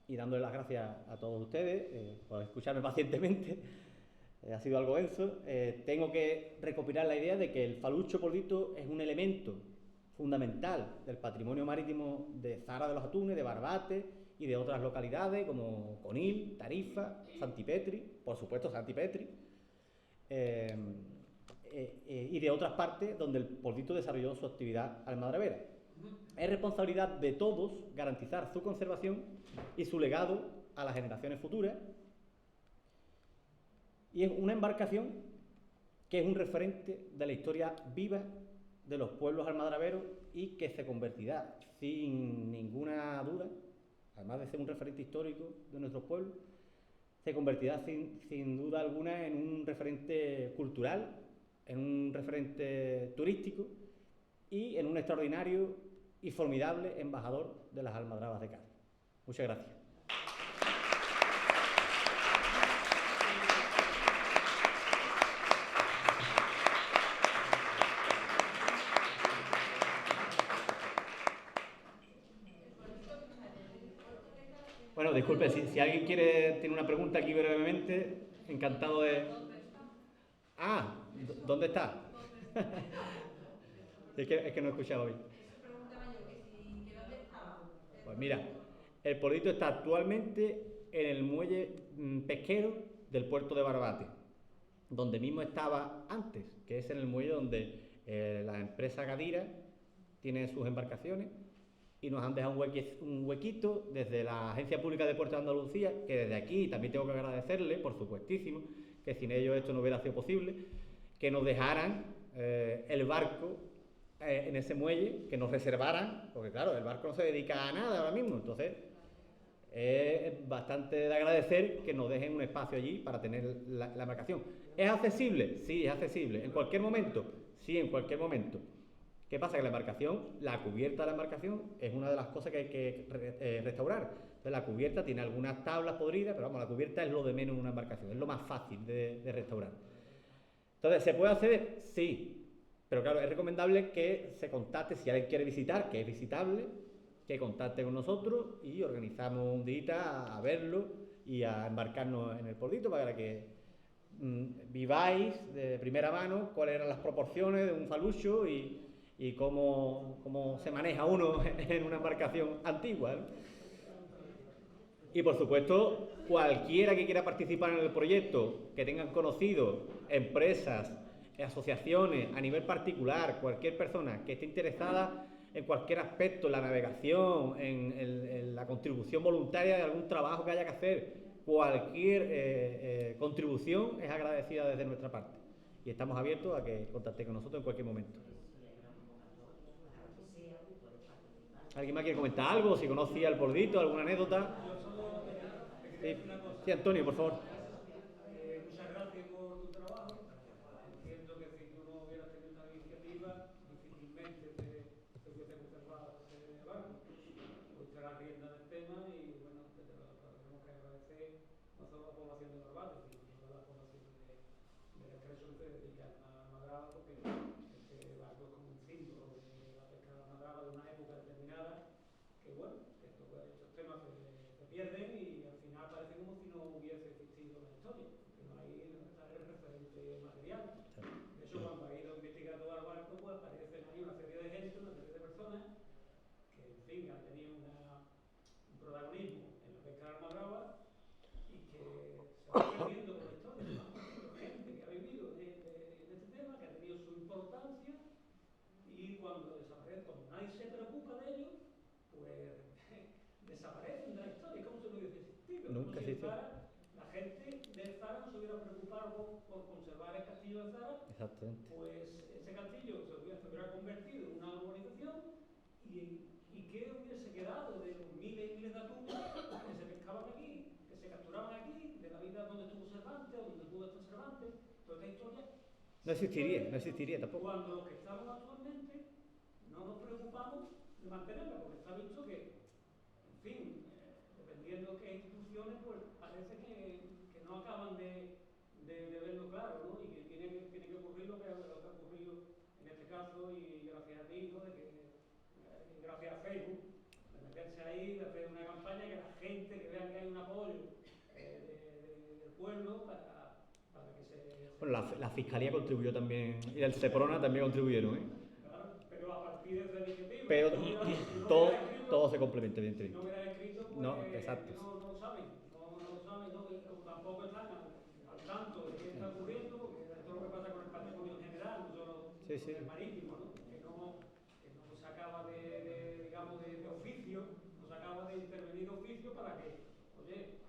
y dándole las gracias a todos ustedes por escucharme pacientemente, Ha sido algo denso. Tengo que recopilar la idea de que el falucho poldito es un elemento fundamental del patrimonio marítimo de Zara de los Atunes, de Barbate y de otras localidades como Conil, Tarifa, Santipetri, por supuesto Santipetri, y de otras partes donde el poldito desarrolló su actividad almadravera. Es responsabilidad de todos garantizar su conservación y su legado a las generaciones futuras. Y es una embarcación que es un referente de la historia viva de los pueblos almadraberos y que se convertirá, sin ninguna duda, además de ser un referente histórico de nuestros pueblos, se convertirá sin duda alguna en un referente cultural, en un referente turístico y en un extraordinario y formidable embajador de las almadrabas de Cádiz. Muchas gracias. Bueno, disculpe, si alguien tiene una pregunta aquí brevemente, encantado de... Ah, ¿dónde está? Es que no he escuchado bien. Pues mira, el poldito está actualmente en el muelle pesquero del puerto de Barbate, donde mismo estaba antes, que es en el muelle donde la empresa Gadira tiene sus embarcaciones y nos han dejado un huequito desde la Agencia Pública de Puertos de Andalucía, que desde aquí también tengo que agradecerle, por supuestísimo, que sin ellos esto no hubiera sido posible, que nos dejaran el barco en ese muelle, que nos reservaran, porque claro, el barco no se dedica a nada ahora mismo, entonces es bastante de agradecer que nos dejen un espacio allí para tener la embarcación. ¿Es accesible? Sí, es accesible. ¿En cualquier momento? Sí, en cualquier momento. ¿Qué pasa? Que la embarcación, la cubierta de la embarcación es una de las cosas que hay que restaurar. Entonces la cubierta tiene algunas tablas podridas, pero vamos, la cubierta es lo de menos en una embarcación, es lo más fácil de restaurar. Entonces, ¿se puede acceder? Sí, pero claro, es recomendable que se contacte, si alguien quiere visitar, que es visitable, que contacte con nosotros y organizamos un día a verlo y a embarcarnos en el poldito para que viváis de primera mano cuáles eran las proporciones de un falucho y cómo se maneja uno en una embarcación antigua, ¿no? Y por supuesto, cualquiera que quiera participar en el proyecto, que tengan conocidos, empresas, asociaciones, a nivel particular, cualquier persona que esté interesada en cualquier aspecto, en la navegación, en la contribución voluntaria de algún trabajo que haya que hacer, cualquier contribución es agradecida desde nuestra parte. Y estamos abiertos a que contacten con nosotros en cualquier momento. ¿Alguien más quiere comentar algo? Si conocía el poldito, alguna anécdota. Sí, Antonio, por favor. Muchas gracias por tu trabajo. Entiendo que si tú no hubieras tenido esta iniciativa, difícilmente se hubiese conservado ese barco. Tuviste la rienda del tema y bueno, te lo tenemos que agradecer no solo a la población de Barbate, sino a toda la población del estrecho que se dedica a la almadraba, porque este barco es como un símbolo de la pesca de la almadraba de una época determinada, que bueno, que estos temas se pierden y al final parece como si no hubiese existido la historia, que no hay el referente material. De hecho, cuando ha ido investigando al barco, pues aparecen ahí una serie de gente, una serie de personas que, en fin, han tenido un protagonismo en la pesca de almadraba y que se va perdiendo por la historia, ¿no? Gente que ha vivido en este tema, que ha tenido su importancia y cuando desaparece, cuando nadie se preocupa de ellos, pues desaparecen de la historia, es como si no hubiese existido. Nunca existió. La gente de Zara no se hubiera preocupado por conservar el castillo de Zara. Exactamente. Pues ese castillo se hubiera convertido en una urbanización y ¿qué hubiese quedado de los miles y miles de atunes que se pescaban aquí, que se capturaban aquí, de la vida donde estuvo Cervantes o donde pudo estar Cervantes? Toda esta historia no existiría tampoco. Cuando los que estamos actualmente no nos preocupamos de mantenerla, porque está visto que, en fin, dependiendo de qué instituciones, pues parece que no acaban de verlo claro, ¿no? Y que tiene que ocurrir lo que ha ocurrido en este caso, y gracias a ti, ¿no? De que, gracias a Facebook, de meterse ahí, de hacer una campaña, que la gente, que vean que hay un apoyo del pueblo para que se Bueno, la Fiscalía contribuyó también, y el Seprona también contribuyeron, ¿eh? Claro, pero a partir de esa iniciativa, Pero si no hubiera todo, escrito, todo se complementa, si evidentemente. no hubiera escrito, pues No, exacto. que no lo saben, no lo saben, ¿no? Y como tampoco están al tanto de qué está ocurriendo, porque esto es lo que pasa con el patrimonio en general, no solo Sí, sí. el marítimo, ¿no? Que no se acaba digamos, de oficio, no se acaba de intervenir de oficio para que, oye,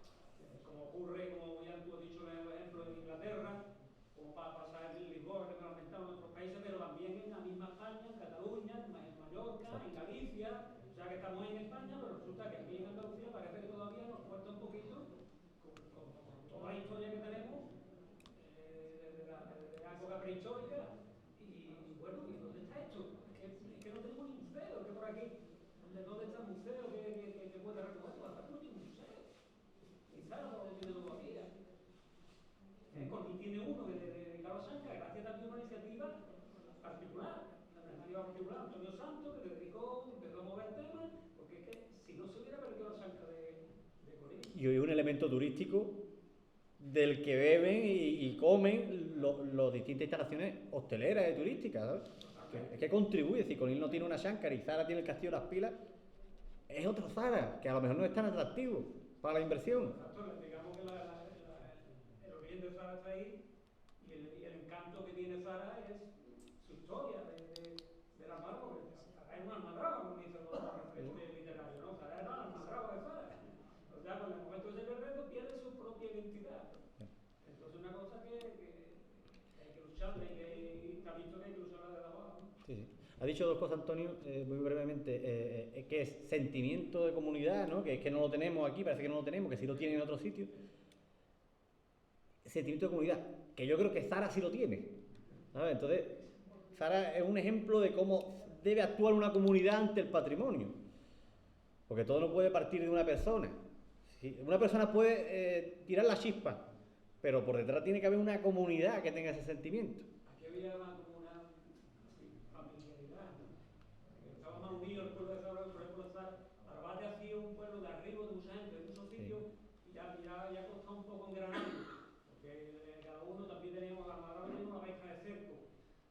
como ocurre, como ya tú has dicho en el ejemplo de Inglaterra, como pasa en Lisboa, que me lo lamentamos en otros países, pero también en la misma España, en Cataluña, en Mallorca, en Galicia, o sea que estamos ahí en España, pero resulta que aquí en Andalucía parece que todavía nos falta un poquito, con toda la historia que tenemos, desde la época prehistórica, y bueno, ¿y dónde está esto? Es que no tenemos ni museo, es que por aquí, ¿dónde está el museo que puede recoger? Pues aparte no tiene museo, quizás no lo tiene todavía. Y tiene uno de Carlos Sanca, gracias también a una iniciativa particular, Antonio Santos, que le dedicó, empezó a mover temas, porque es que si no se hubiera perdido la Sanca de Corina. Y hoy un elemento turístico del que beben y comen las distintas instalaciones hosteleras y turísticas, ¿sabes? Es que contribuye, si Conil no tiene una Xáncara y Zara tiene el Castillo de las Pilas, es otro Zara, que a lo mejor no es tan atractivo para la inversión. Exacto, digamos que el origen de Zara está ahí y el encanto que tiene Zara es su historia de la Almadraba, porque Zara es una almadraba, como dicen los referentes literarios, ¿no? Zara es la almadraba de Zara. O sea, con el momento de ese guerrero pierde su propia identidad. Entonces, una cosa que hay que lucharla y está visto que hay que lucharla desde abajo. Sí, sí. Ha dicho dos cosas, Antonio, muy brevemente, que es sentimiento de comunidad, ¿no? Que es que no lo tenemos aquí, parece que no lo tenemos, que sí lo tienen en otros sitios. Sentimiento de comunidad, que yo creo que Zara sí lo tiene, ¿sabes? Entonces, Zara es un ejemplo de cómo debe actuar una comunidad ante el patrimonio, porque todo no puede partir de una persona. Sí, una persona puede tirar la chispa, pero por detrás tiene que haber una comunidad que tenga ese sentimiento. Aquí había más como una familiaridad, ¿no? Estaba más unido el pueblo de Zara, por ejemplo, Barbate ha sido un pueblo de arriba de mucha gente, de muchos sitios, y ya ha costado un poco engranar, porque cada uno también teníamos la Almadraba, teníamos una vaina de cerco,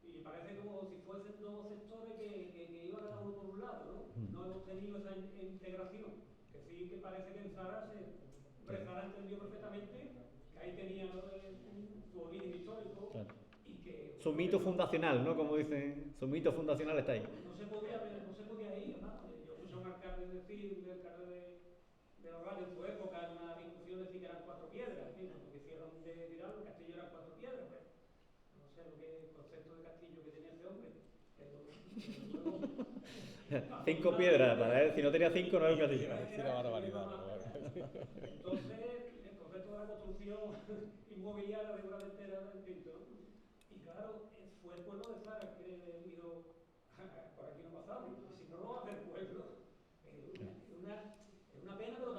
y parece como si fuesen dos sectores que iban cada uno por un lado, ¿no? No hemos tenido esa integración, que sí que parece que en Zara Zara entendió perfectamente que ahí tenía su origen histórico. Claro. Y que Su mito fundacional, ¿no? Como dicen, su mito fundacional está ahí. no se podía ir, ¿no? Yo escuché a un alcalde decir, un alcalde de Orral en su época, en una discusión decir que eran 4 piedras, ¿sí? Lo que hicieron de tirar el castillo eran 4 piedras, pues no sé lo que el concepto de castillo que tenía ese hombre, pero luego 5 piedras, para él, si no tenía 5 no era un castillo. Es una barbaridad, pero bueno. Entonces, el concepto de la construcción inmobiliaria regularmente era distinto, ¿no? Y claro, fue el pueblo de Zara que le dijo, por aquí no pasamos, y si no lo va a hacer el pueblo. Es una pena, pero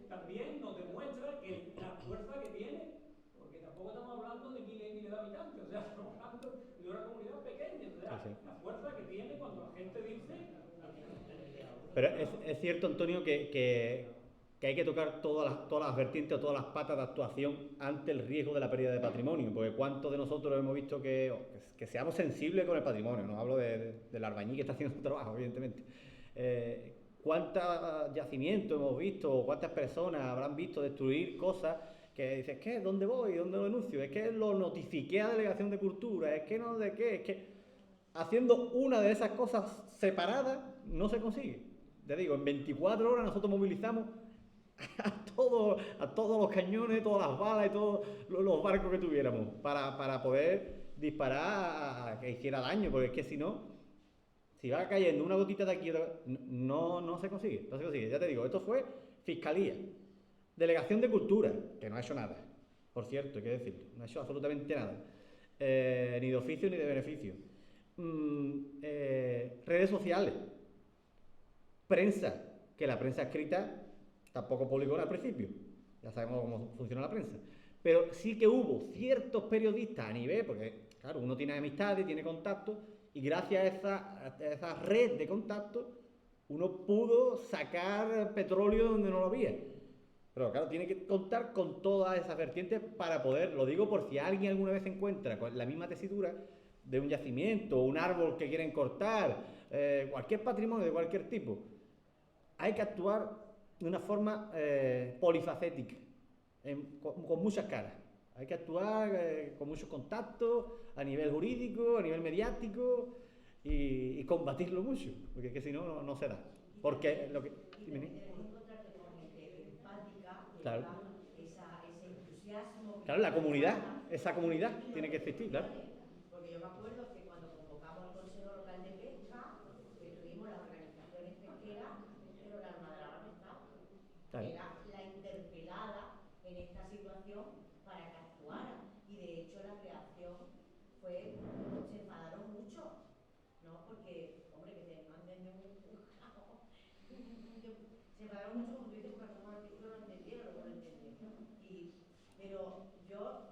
también nos demuestra que la fuerza que tiene, porque tampoco estamos hablando de miles y miles de habitantes, o sea, estamos hablando de una comunidad pequeña, o sea, Sí. la fuerza que tiene cuando la gente dice... Pero es cierto, Antonio, que hay que tocar todas las vertientes o todas las patas de actuación ante el riesgo de la pérdida de patrimonio, porque cuántos de nosotros hemos visto que seamos sensibles con el patrimonio, no hablo del albañil que está haciendo su trabajo, evidentemente. ¿Cuántos yacimientos hemos visto o cuántas personas habrán visto destruir cosas que dices, ¿qué? ¿Dónde voy? ¿Dónde lo denuncio? Es que lo notifiqué a la Delegación de Cultura, es que no de qué, es que haciendo una de esas cosas separadas no se consigue. Te digo, en 24 horas nosotros movilizamos a todos los cañones, todas las balas y todos los barcos que tuviéramos para poder disparar a que hiciera daño, porque es que si no, si va cayendo una gotita de aquí, no se consigue, no se consigue. Ya te digo, esto fue Fiscalía, Delegación de Cultura, que no ha hecho nada, por cierto, hay que decirlo, no ha hecho absolutamente nada, ni de oficio ni de beneficio. Redes sociales, prensa, que la prensa escrita tampoco publicó al principio, ya sabemos cómo funciona la prensa, pero sí que hubo ciertos periodistas a nivel, porque claro, uno tiene amistades, tiene contactos, y gracias a esa red de contactos, uno pudo sacar petróleo donde no lo había. Pero claro, tiene que contar con todas esas vertientes para poder, lo digo por si alguien alguna vez se encuentra con la misma tesitura de un yacimiento, un árbol que quieren cortar, cualquier patrimonio de cualquier tipo. Hay que actuar de una forma polifacética, con muchas caras. Hay que actuar con muchos contactos, a nivel jurídico, a nivel mediático, y combatirlo mucho, porque es que si no, no se da. Porque lo que... Encontrarte con gente empática, que Claro. tenga ese entusiasmo. Claro, la comunidad, esa comunidad tiene que existir, claro. Porque yo me acuerdo que cuando convocamos el Consejo Local de Pesca, que tuvimos las organizaciones pesqueras, pero la Almadraba no estaba. Claro. Era la interpelada en esta situación para que actuara. Y de hecho la reacción fue, se enfadaron mucho, ¿no? Porque, hombre, que te manden de un juzgado. Se enfadaron mucho, como tú dices, porque no lo entendieron, luego lo entendieron. Pero yo,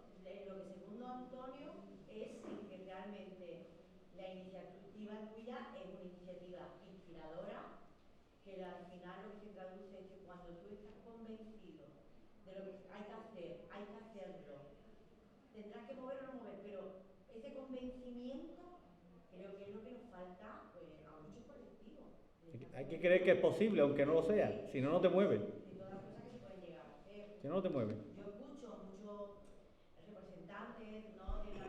lo que segundo Antonio es que realmente la iniciativa tuya es una iniciativa inspiradora, que al final lo que se traduce es que cuando tú estás convencido de lo que hay que hacerlo, tendrás que mover o no mover, pero ese convencimiento creo que es lo que nos falta pues, a muchos colectivos. Hay que creer que es posible, aunque no lo sea, si no, no te mueves. De todas las cosas que se pueden llegar a hacer. Si no, no te mueves. Yo escucho muchos representantes, ¿no?, de los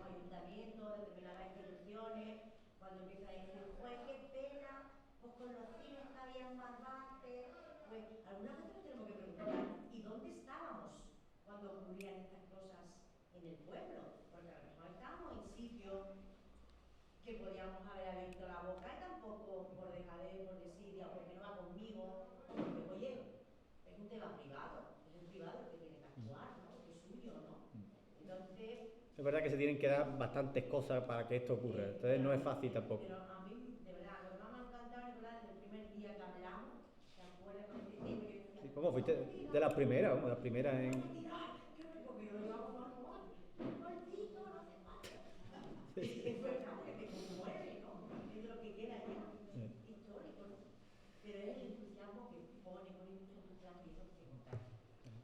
ayuntamientos, de determinadas instituciones, cuando empiezan a decir, pues qué pena, pues con los cines que habían más bases, pues algunas veces nos tenemos que preguntar, ¿y dónde estábamos cuando ocurrían estas cosas en el pueblo? Porque a lo mejor estábamos en sitios que podíamos haber abierto la boca y tampoco por dejadez, por desidia, porque no va conmigo, porque oye, es un tema privado, es el privado el que tiene que actuar, ¿no? Es suyo, ¿no? Entonces... Es verdad que se tienen que dar bastantes cosas para que esto ocurra, entonces no es fácil tampoco. Pero a mí, de verdad, lo que más me ha encantado, Nicolás, desde el primer día que hablamos, ¿te acuerdas con este tema? Yo decía, Sí, ¿cómo fuiste? De las primeras, vamos, de las primeras en... ¡qué rico que yo llevaba más igual! ¡Maldito, no sé cuánto! Es verdad, porque te conmueve, ¿no? Es lo que queda ya, histórico, ¿no? Pero es el entusiasmo que pone, mucho entusiasmo y eso que se contagia.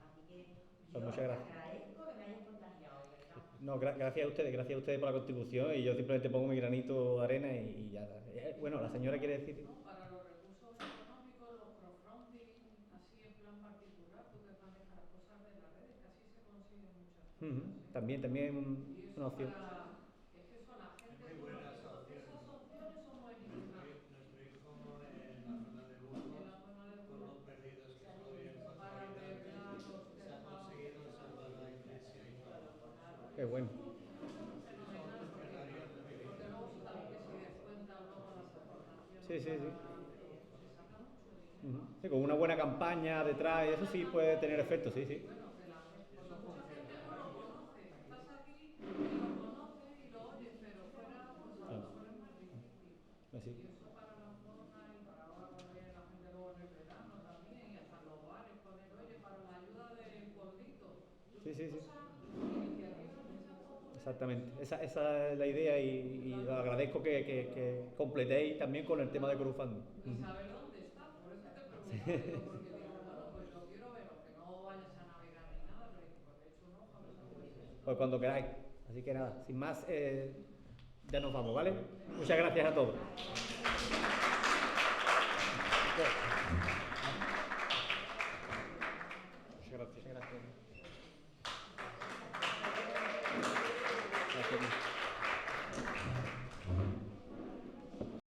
Así que yo muchas gracias. agradezco que me hayas contagiado, ¿verdad? No, gracias a ustedes por la contribución y yo simplemente pongo mi granito de arena y ya. Bueno, la señora quiere decir... No, para los recursos económicos, los crowdfunding, así en plan particular, tú que manejas las cosas de las redes, que así se consiguen muchas cosas. También Y eso una opción. es que eso la gente... esas opciones son buenísimas. Nuestro hijo en la zona de Burgos, con los perdidos que soy en Para arreglar los se ha conseguido salvar la iglesia y todo. Qué bueno. Sí. Sí, con una buena campaña detrás, eso sí puede tener efecto, sí. Mucha gente no lo conoce. Estás aquí y lo conoces y lo oyes, pero fuera pues a lo mejor es más difícil. Así. Y eso para la zona y para ahora cuando viene la gente luego en el verano también, y hasta los bares poner, oye, para la ayuda del pueblito. Sí. Iniciativas de esas cosas. Exactamente, esa es la idea y lo agradezco que completéis también con el tema de crowdfunding. Y saber dónde está, por eso te pregunto, porque digo, bueno, pues lo quiero ver, aunque no vayas a navegar ni nada, pero digo, pues de hecho no, a ver si Pues cuando queráis. Así que nada, sin más, ya nos vamos, ¿vale? Muchas gracias a todos.